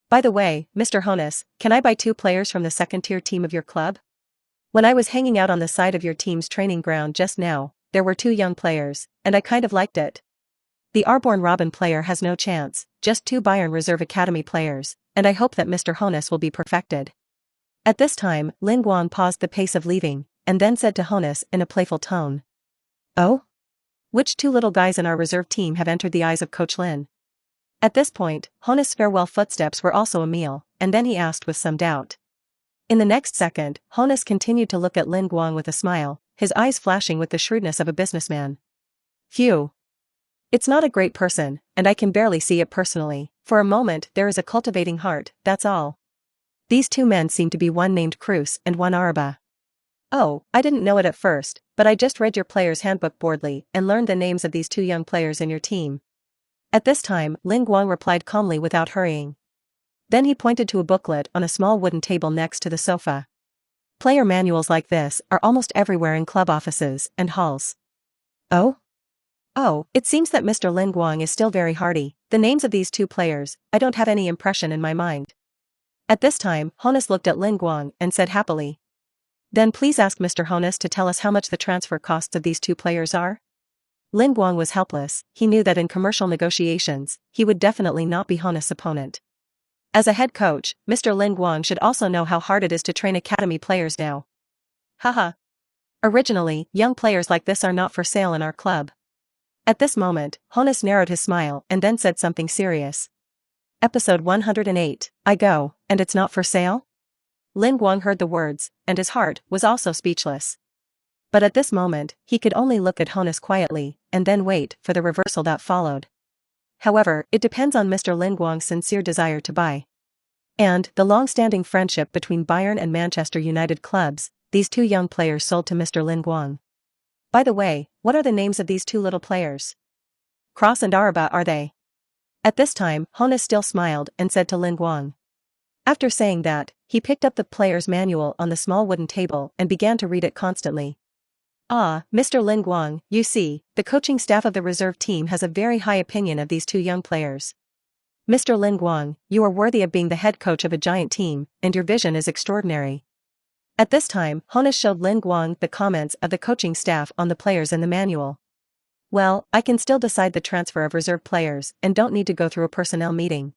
By the way, Mr. Honus, can I buy 2 players from the second-tier team of your club? When I was hanging out on the side of your team's training ground just now, there were 2 young players, and I kind of liked it. The Arborn Robin player has no chance, just 2 Bayern Reserve Academy players, and I hope that Mr. Honus will be perfected. At this time, Lin Guang paused the pace of leaving, and then said to Honus in a playful tone. Oh? Which 2 little guys in our reserve team have entered the eyes of Coach Lin? At this point, Honus' farewell footsteps were also a meal, and then he asked with some doubt. In the next second, Honus continued to look at Lin Guang with a smile, his eyes flashing with the shrewdness of a businessman. Phew. It's not a great person, and I can barely see it personally. For a moment there is a cultivating heart, that's all. These 2 men seem to be one named Cruz and one Araba. Oh, I didn't know it at first, but I just read your player's handbook boldly and learned the names of these 2 young players in your team. At this time, Lin Guang replied calmly without hurrying. Then he pointed to a booklet on a small wooden table next to the sofa. Player manuals like this are almost everywhere in club offices and halls. Oh? Oh, it seems that Mr. Lin Guang is still very hardy. The names of these 2 players, I don't have any impression in my mind. At this time, Honus looked at Lin Guang and said happily. Then please ask Mr. Honus to tell us how much the transfer costs of these 2 players are? Lin Guang was helpless. He knew that in commercial negotiations, he would definitely not be Honus' opponent. As a head coach, Mr. Lin Guang should also know how hard it is to train academy players now. Haha. Originally, young players like this are not for sale in our club. At this moment, Honus narrowed his smile and then said something serious. Episode 108, I go, and it's not for sale? Lin Guang heard the words, and his heart was also speechless. But at this moment, he could only look at Honus quietly, and then wait for the reversal that followed. However, it depends on Mr. Lin Guang's sincere desire to buy. And the long-standing friendship between Bayern and Manchester United clubs, these 2 young players sold to Mr. Lin Guang. By the way, what are the names of these 2 little players? Cross and Araba are they? At this time, Honus still smiled and said to Lin Guang. After saying that, he picked up the player's manual on the small wooden table and began to read it constantly. Ah, Mr. Lin Guang, you see, the coaching staff of the reserve team has a very high opinion of these two young players. Mr. Lin Guang, you are worthy of being the head coach of a giant team, and your vision is extraordinary. At this time, Honus showed Lin Guang the comments of the coaching staff on the players in the manual. Well, I can still decide the transfer of reserve players and don't need to go through a personnel meeting.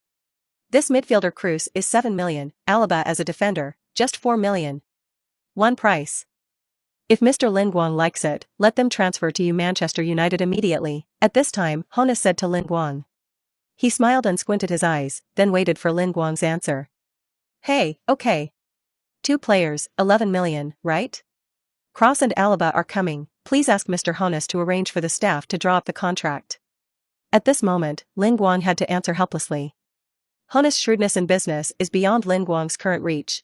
This midfielder Cruz is 7 million, Alaba as a defender, just 4 million. One price. If Mr. Lin Guang likes it, let them transfer to Manchester United immediately. At this time, Honus said to Lin Guang. He smiled and squinted his eyes, then waited for Lin Guang's answer. Hey, okay. 2 players, 11 million, right? Kroos and Alaba are coming, please ask Mr. Honus to arrange for the staff to draw up the contract. At this moment, Lin Guang had to answer helplessly. Honus' shrewdness in business is beyond Lin Guang's current reach.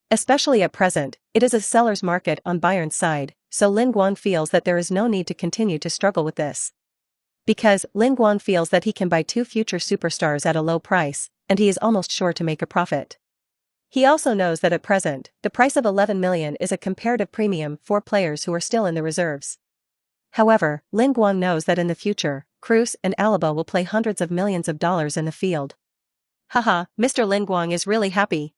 Especially at present, it is a seller's market on Bayern's side, so Lin Guang feels that there is no need to continue to struggle with this. Because Lin Guang feels that he can buy 2 future superstars at a low price, and he is almost sure to make a profit. He also knows that at present, the price of 11 million is a comparative premium for players who are still in the reserves. However, Lin Guang knows that in the future, Cruz and Alaba will play hundreds of millions of dollars in the field. Haha, Mr. Lin Guang is really happy.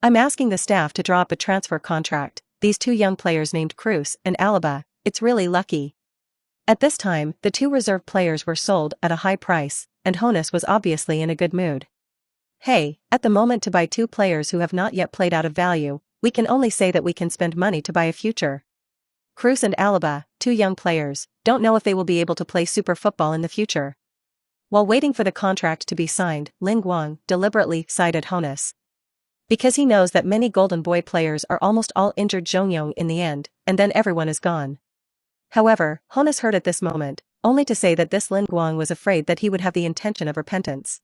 I'm asking the staff to draw up a transfer contract, these 2 young players named Cruz and Alaba, it's really lucky. At this time, the 2 reserve players were sold at a high price, and Honus was obviously in a good mood. Hey, at the moment to buy 2 players who have not yet played out of value, we can only say that we can spend money to buy a future. Cruz and Alaba, 2 young players, don't know if they will be able to play super football in the future. While waiting for the contract to be signed, Lin Guang deliberately sighed at Honus. Because he knows that many Golden Boy players are almost all injured Zhongyong in the end, and then everyone is gone. However, Honus heard at this moment, only to say that this Lin Guang was afraid that he would have the intention of repentance.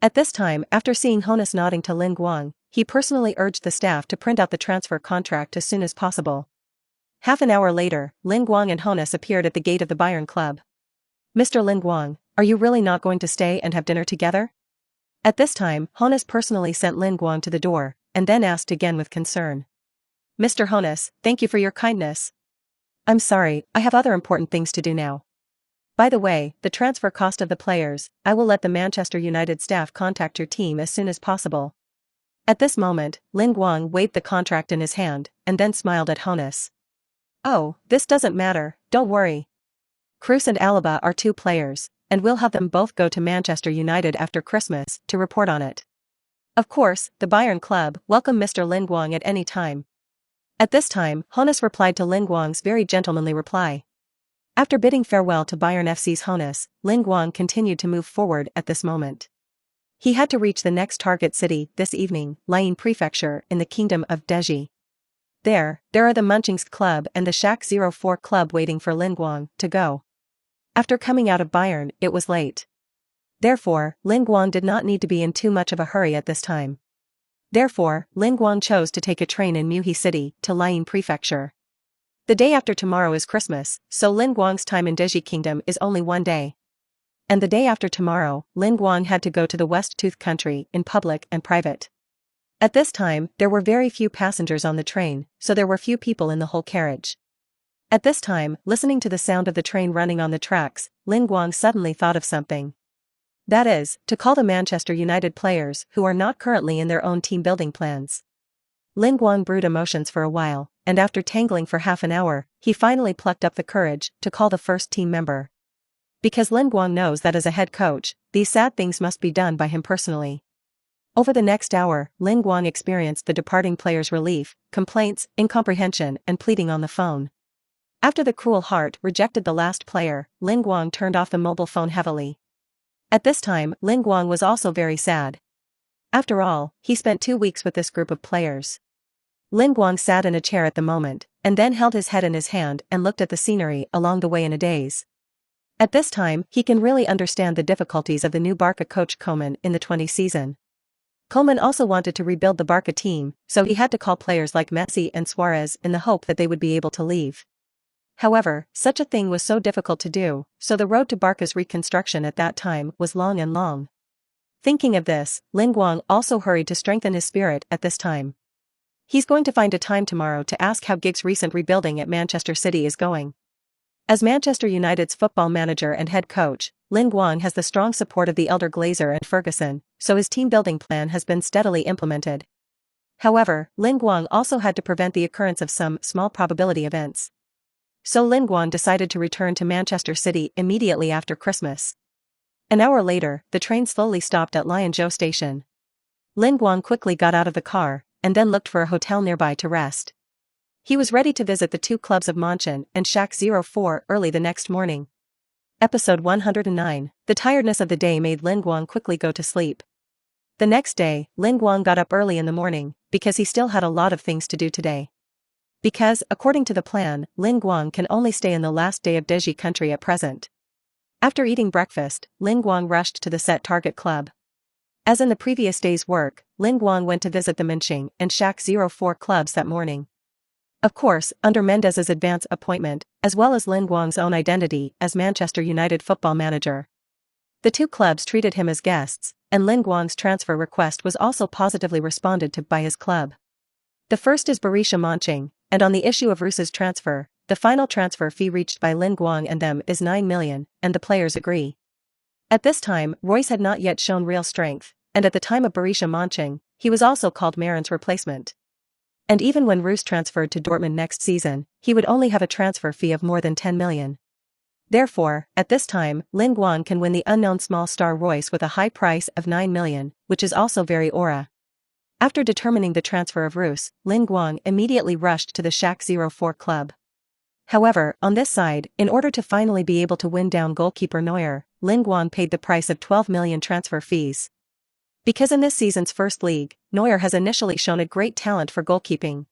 At this time, after seeing Honus nodding to Lin Guang, he personally urged the staff to print out the transfer contract as soon as possible. Half an hour later, Lin Guang and Honus appeared at the gate of the Bayern club. Mr. Lin Guang, are you really not going to stay and have dinner together? At this time, Honus personally sent Lin Guang to the door, and then asked again with concern. Mr. Honus, thank you for your kindness. I'm sorry, I have other important things to do now. By the way, the transfer cost of the players, I will let the Manchester United staff contact your team as soon as possible. At this moment, Lin Guang waved the contract in his hand, and then smiled at Honus. Oh, this doesn't matter, don't worry. Cruz and Alaba are 2 players, and we'll have them both go to Manchester United after Christmas to report on it. Of course, the Bayern club welcome Mr. Lin Guang at any time. At this time, Honus replied to Lin Guang's very gentlemanly reply. After bidding farewell to Bayern FC's Honus, Lin Guang continued to move forward at this moment. He had to reach the next target city this evening, Lin Prefecture in the Kingdom of Deji. There are the Munchings Club and the Shack 04 Club waiting for Lin Guang to go. After coming out of Bayern, it was late. Therefore, Lin Guang did not need to be in too much of a hurry at this time. Therefore, Lin Guang chose to take a train in Muhi City to Lin Prefecture. The day after tomorrow is Christmas, so Lin Guang's time in Deji Kingdom is only 1 day. And the day after tomorrow, Lin Guang had to go to the West Tooth country in public and private. At this time, there were very few passengers on the train, so there were few people in the whole carriage. At this time, listening to the sound of the train running on the tracks, Lin Guang suddenly thought of something. That is, to call the Manchester United players who are not currently in their own team building plans. Lin Guang brewed emotions for a while, and after tangling for half an hour, he finally plucked up the courage to call the first team member. Because Lin Guang knows that as a head coach, these sad things must be done by him personally. Over the next hour, Lin Guang experienced the departing players' relief, complaints, incomprehension, and pleading on the phone. After the cruel heart rejected the last player, Lin Guang turned off the mobile phone heavily. At this time, Lin Guang was also very sad. After all, he spent 2 weeks with this group of players. Lin Guang sat in a chair at the moment, and then held his head in his hand and looked at the scenery along the way in a daze. At this time, he can really understand the difficulties of the new Barca coach Koeman in the 20 season. Koeman also wanted to rebuild the Barca team, so he had to call players like Messi and Suarez in the hope that they would be able to leave. However, such a thing was so difficult to do, so the road to Barca's reconstruction at that time was long and long. Thinking of this, Lin Guang also hurried to strengthen his spirit at this time. He's going to find a time tomorrow to ask how Giggs' recent rebuilding at Manchester City is going. As Manchester United's football manager and head coach, Lin Guang has the strong support of the elder Glazer and Ferguson, so his team-building plan has been steadily implemented. However, Lin Guang also had to prevent the occurrence of some small probability events. So Lin Guang decided to return to Manchester City immediately after Christmas. An hour later, the train slowly stopped at Lianzhou station. Lin Guang quickly got out of the car, and then looked for a hotel nearby to rest. He was ready to visit the two clubs of Monchen and Shack 04 early the next morning. Episode 109. The tiredness of the day made Lin Guang quickly go to sleep. The next day, Lin Guang got up early in the morning, because he still had a lot of things to do today. Because, according to the plan, Lin Guang can only stay in the last day of Deji country at present. After eating breakfast, Lin Guang rushed to the set target club. As in the previous day's work, Lin Guang went to visit the Minqing and Shack 04 clubs that morning. Of course, under Mendez's advance appointment, as well as Lin Guang's own identity as Manchester United football manager. The two clubs treated him as guests, and Lin Guang's transfer request was also positively responded to by his club. The first is Borussia Monchengladbach, and on the issue of Reus's transfer, the final transfer fee reached by Lin Guang and them is 9 million, and the players agree. At this time, Reus had not yet shown real strength, and at the time of Borussia Monchengladbach, he was also called Marin's replacement. And even when Reus transferred to Dortmund next season, he would only have a transfer fee of more than 10 million. Therefore, at this time, Lin Guang can win the unknown small star Reus with a high price of 9 million, which is also very aura. After determining the transfer of Reus, Lin Guang immediately rushed to the Shack 04 club. However, on this side, in order to finally be able to win down goalkeeper Neuer, Lin Guang paid the price of 12 million transfer fees. Because in this season's first league, Neuer has initially shown a great talent for goalkeeping.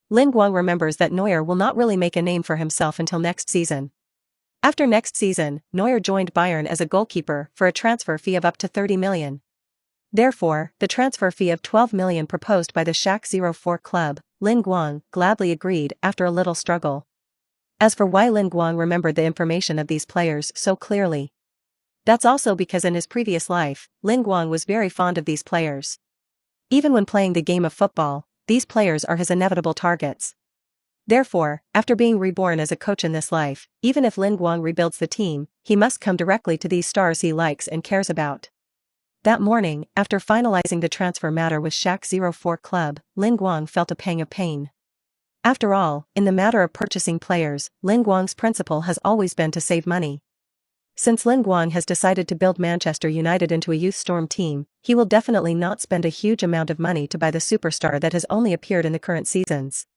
Lin Guang remembers that Neuer will not really make a name for himself until next season. After next season, Neuer joined Bayern as a goalkeeper for a transfer fee of up to 30 million. Therefore, the transfer fee of 12 million proposed by the Shack 04 club, Lin Guang gladly agreed after a little struggle. As for why Lin Guang remembered the information of these players so clearly, that's also because in his previous life, Lin Guang was very fond of these players. Even when playing the game of football, these players are his inevitable targets. Therefore, after being reborn as a coach in this life, even if Lin Guang rebuilds the team, he must come directly to these stars he likes and cares about. That morning, after finalizing the transfer matter with Shack 04 club, Lin Guang felt a pang of pain. After all, in the matter of purchasing players, Lin Guang's principle has always been to save money. Since Lin Guang has decided to build Manchester United into a youth storm team, he will definitely not spend a huge amount of money to buy the superstar that has only appeared in the current seasons.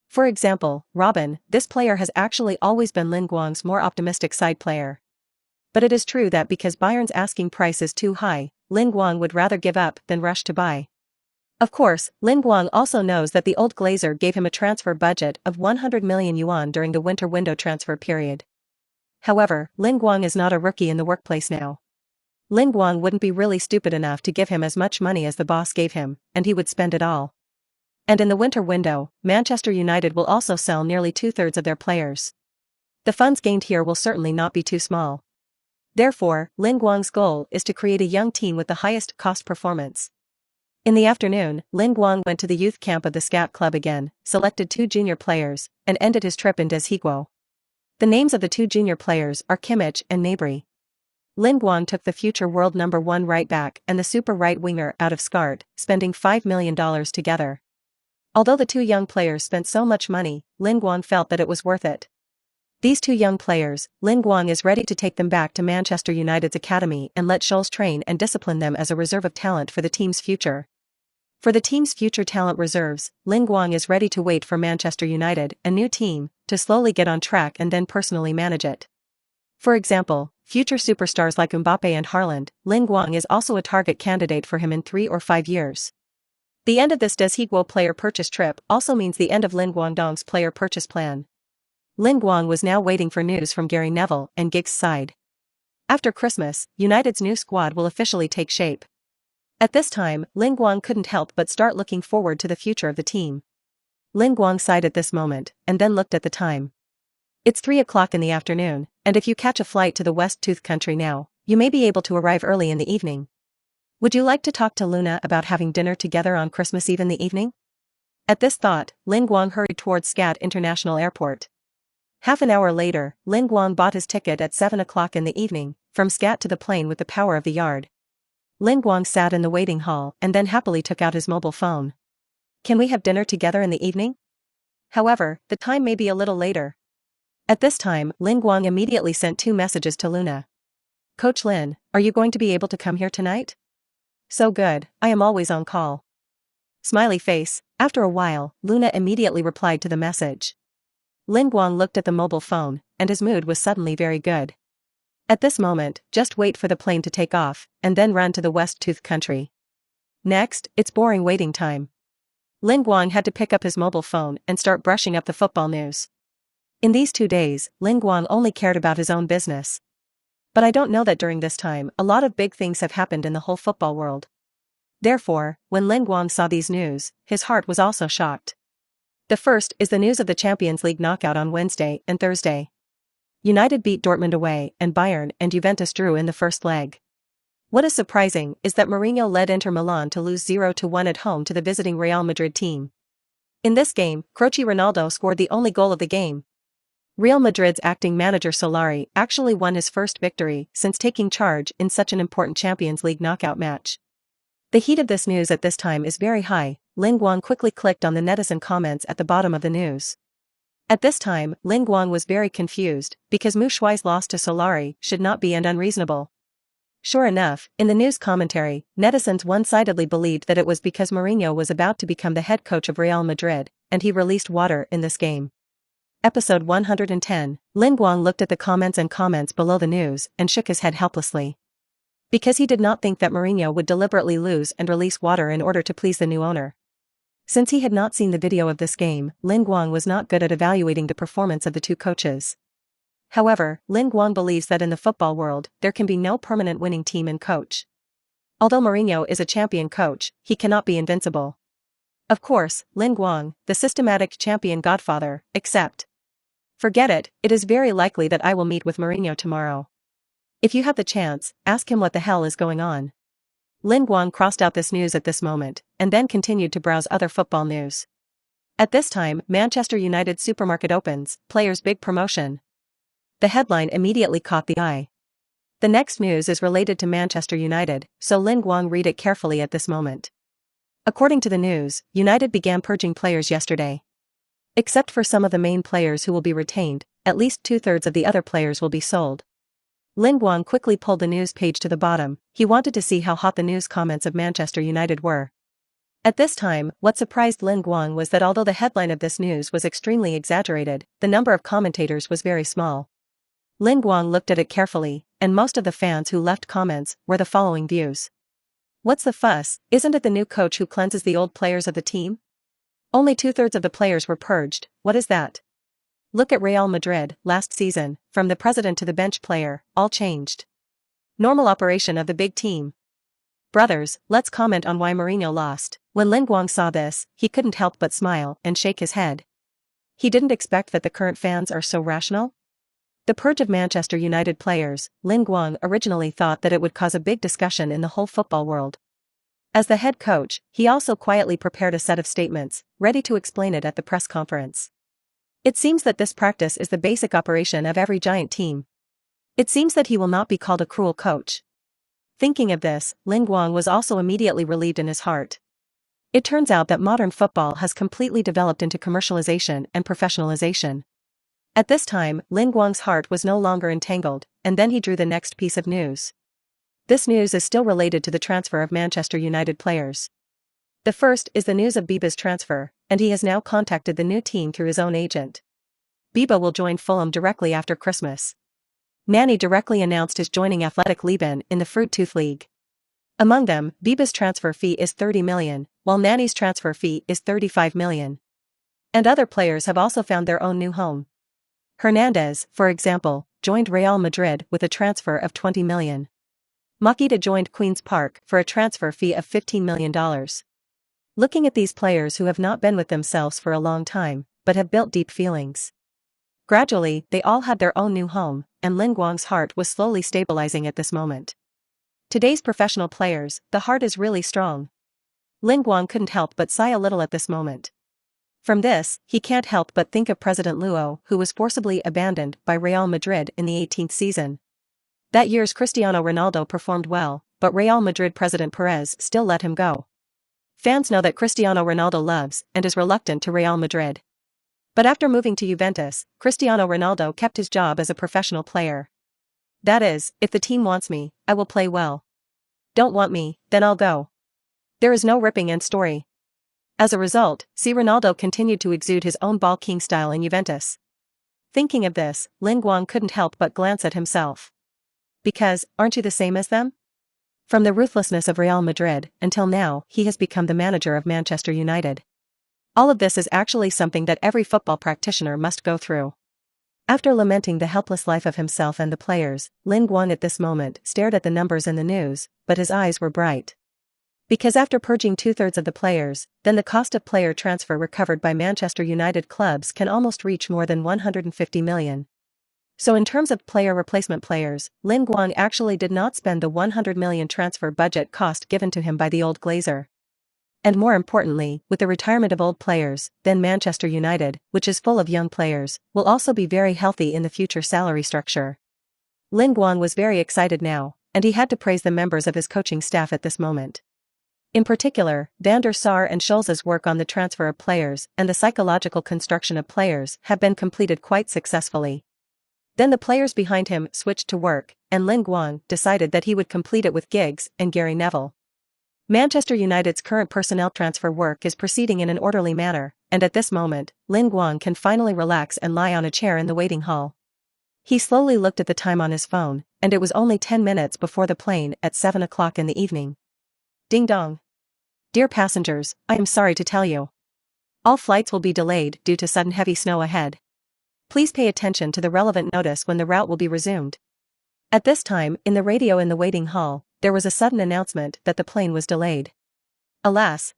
For example, Robin, this player has actually always been Lin Guang's more optimistic side player. But it is true that because Bayern's asking price is too high, Lin Guang would rather give up than rush to buy. Of course, Lin Guang also knows that the old Glazer gave him a transfer budget of 100 million yuan during the winter window transfer period. However, Lin Guang is not a rookie in the workplace now. Lin Guang wouldn't be really stupid enough to give him as much money as the boss gave him, and he would spend it all. And in the winter window, Manchester United will also sell nearly 2/3 of their players. The funds gained here will certainly not be too small. Therefore, Lin Guang's goal is to create a young team with the highest cost performance. In the afternoon, Lin Guang went to the youth camp of the Scout Club again, selected 2 junior players, and ended his trip in Deshiguo. The names of the 2 junior players are Kimmich and Gnabry. Lin Guang took the future world #1 right back and the super right winger out of Skart, spending $5 million together. Although the 2 young players spent so much money, Lin Guang felt that it was worth it. These 2 young players, Lin Guang is ready to take them back to Manchester United's academy and let Scholes train and discipline them as a reserve of talent for the team's future. For the team's future talent reserves, Lin Guang is ready to wait for Manchester United, a new team, to slowly get on track and then personally manage it. For example, future superstars like Mbappe and Haaland, Lin Guang is also a target candidate for him in 3 or 5 years. The end of this Deshiguo player purchase trip also means the end of Lin Guangdong's player purchase plan. Lin Guang was now waiting for news from Gary Neville and Giggs' side. After Christmas, United's new squad will officially take shape. At this time, Lin Guang couldn't help but start looking forward to the future of the team. Lin Guang sighed at this moment, and then looked at the time. It's 3 o'clock in the afternoon, and if you catch a flight to the West Tooth country now, you may be able to arrive early in the evening. Would you like to talk to Luna about having dinner together on Christmas Eve in the evening? At this thought, Lin Guang hurried towards Scat International Airport. Half an hour later, Lin Guang bought his ticket at 7 o'clock in the evening, from Scat to the plane with the power of the yard. Lin Guang sat in the waiting hall and then happily took out his mobile phone. Can we have dinner together in the evening? However, the time may be a little later. At this time, Lin Guang immediately sent 2 messages to Luna. Coach Lin, are you going to be able to come here tonight? So good, I am always on call. Smiley face. After a while, Luna immediately replied to the message. Lin Guang looked at the mobile phone, and his mood was suddenly very good. At this moment, just wait for the plane to take off, and then run to the West Tooth country. Next, it's boring waiting time. Lin Guang had to pick up his mobile phone and start brushing up the football news. In these 2 days, Lin Guang only cared about his own business. But I don't know that during this time a lot of big things have happened in the whole football world. Therefore, when Lin Guang saw these news, his heart was also shocked. The first is the news of the Champions League knockout on Wednesday and Thursday. United beat Dortmund away and Bayern and Juventus drew in the first leg. What is surprising is that Mourinho led Inter Milan to lose 0-1 at home to the visiting Real Madrid team. In this game, Croce Ronaldo scored the only goal of the game. Real Madrid's acting manager Solari actually won his first victory since taking charge in such an important Champions League knockout match. The heat of this news at this time is very high. Lin Guang quickly clicked on the netizen comments at the bottom of the news. At this time, Lin Guang was very confused, because Mu Shuai's loss to Solari should not be and unreasonable. Sure enough, in the news commentary, netizens one-sidedly believed that it was because Mourinho was about to become the head coach of Real Madrid, and he released water in this game. Episode 110, Lin Guang looked at the comments below the news and shook his head helplessly. Because he did not think that Mourinho would deliberately lose and release water in order to please the new owner. Since he had not seen the video of this game, Lin Guang was not good at evaluating the performance of the 2 coaches. However, Lin Guang believes that in the football world, there can be no permanent winning team and coach. Although Mourinho is a champion coach, he cannot be invincible. Of course, Lin Guang, the systematic champion godfather, except. Forget it, it is very likely that I will meet with Mourinho tomorrow. If you have the chance, ask him what the hell is going on. Lin Guang crossed out this news at this moment, and then continued to browse other football news. At this time, Manchester United supermarket opens, players' big promotion. The headline immediately caught the eye. The next news is related to Manchester United, so Lin Guang read it carefully at this moment. According to the news, United began purging players yesterday. Except for some of the main players who will be retained, at least 2/3 of the other players will be sold. Lin Guang quickly pulled the news page to the bottom. He wanted to see how hot the news comments of Manchester United were. At this time, what surprised Lin Guang was that although the headline of this news was extremely exaggerated, the number of commentators was very small. Lin Guang looked at it carefully, and most of the fans who left comments were the following views. What's the fuss? Isn't it the new coach who cleanses the old players of the team? Only 2/3 of the players were purged, what is that? Look at Real Madrid, last season, from the president to the bench player, all changed. Normal operation of the big team. Brothers, let's comment on why Mourinho lost. When Lin Guang saw this, he couldn't help but smile and shake his head. He didn't expect that the current fans are so rational. The purge of Manchester United players, Lin Guang originally thought that it would cause a big discussion in the whole football world. As the head coach, he also quietly prepared a set of statements, ready to explain it at the press conference. It seems that this practice is the basic operation of every giant team. It seems that he will not be called a cruel coach. Thinking of this, Lin Guang was also immediately relieved in his heart. It turns out that modern football has completely developed into commercialization and professionalization. At this time, Lin Guang's heart was no longer entangled, and then he drew the next piece of news. This news is still related to the transfer of Manchester United players. The first is the news of Biba's transfer, and he has now contacted the new team through his own agent. Biba will join Fulham directly after Christmas. Nani directly announced his joining Athletic Liban in the Fruit Tooth League. Among them, Biba's transfer fee is 30 million, while Nani's transfer fee is 35 million. And other players have also found their own new home. Hernandez, for example, joined Real Madrid with a transfer of 20 million. Makita joined Queen's Park for a transfer fee of $15 million. Looking at these players who have not been with themselves for a long time, but have built deep feelings. Gradually, they all had their own new home, and Lin Guang's heart was slowly stabilizing at this moment. Today's professional players, the heart is really strong. Lin Guang couldn't help but sigh a little at this moment. From this, he can't help but think of President Luo, who was forcibly abandoned by Real Madrid in the 18th season. That year's Cristiano Ronaldo performed well, but Real Madrid President Perez still let him go. Fans know that Cristiano Ronaldo loves and is reluctant to Real Madrid. But after moving to Juventus, Cristiano Ronaldo kept his job as a professional player. That is, if the team wants me, I will play well. Don't want me, then I'll go. There is no ripping and story. As a result, Ronaldo continued to exude his own ball king style in Juventus. Thinking of this, Lin Guang couldn't help but glance at himself. Because, aren't you the same as them? From the ruthlessness of Real Madrid, until now, he has become the manager of Manchester United. All of this is actually something that every football practitioner must go through. After lamenting the helpless life of himself and the players, Lin Guang at this moment stared at the numbers in the news, but his eyes were bright. Because after purging 2/3 of the players, then the cost of player transfer recovered by Manchester United clubs can almost reach more than 150 million. So in terms of player replacement players, Lin Guang actually did not spend the 100 million transfer budget cost given to him by the old Glazer. And more importantly, with the retirement of old players, then Manchester United, which is full of young players, will also be very healthy in the future salary structure. Lin Guang was very excited now, and he had to praise the members of his coaching staff at this moment. In particular, Van der Sar and Scholz's work on the transfer of players and the psychological construction of players have been completed quite successfully. Then the players behind him switched to work, and Lin Guang decided that he would complete it with Giggs and Gary Neville. Manchester United's current personnel transfer work is proceeding in an orderly manner, and at this moment, Lin Guang can finally relax and lie on a chair in the waiting hall. He slowly looked at the time on his phone, and it was only 10 minutes before the plane at 7 o'clock in the evening. Ding dong. Dear passengers, I am sorry to tell you. All flights will be delayed due to sudden heavy snow ahead. Please pay attention to the relevant notice when the route will be resumed. At this time, in the radio in the waiting hall, there was a sudden announcement that the plane was delayed. Alas!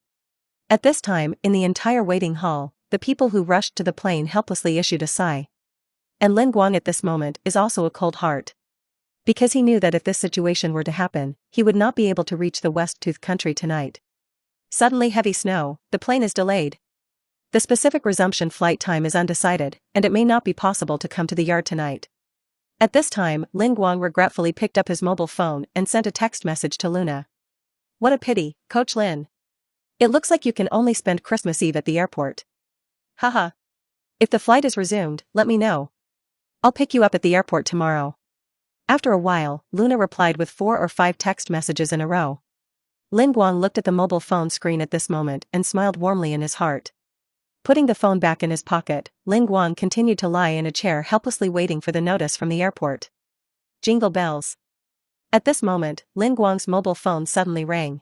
At this time, in the entire waiting hall, the people who rushed to the plane helplessly issued a sigh. And Lin Guang at this moment is also a cold heart. Because he knew that if this situation were to happen, he would not be able to reach the West Tooth country tonight. Suddenly heavy snow, the plane is delayed. The specific resumption flight time is undecided, and it may not be possible to come to the yard tonight. At this time, Lin Guang regretfully picked up his mobile phone and sent a text message to Luna. What a pity, Coach Lin. It looks like you can only spend Christmas Eve at the airport. Haha. If the flight is resumed, let me know. I'll pick you up at the airport tomorrow. After a while, Luna replied with 4 or 5 text messages in a row. Lin Guang looked at the mobile phone screen at this moment and smiled warmly in his heart. Putting the phone back in his pocket, Lin Guang continued to lie in a chair helplessly waiting for the notice from the airport. Jingle bells. At this moment, Lin Guang's mobile phone suddenly rang.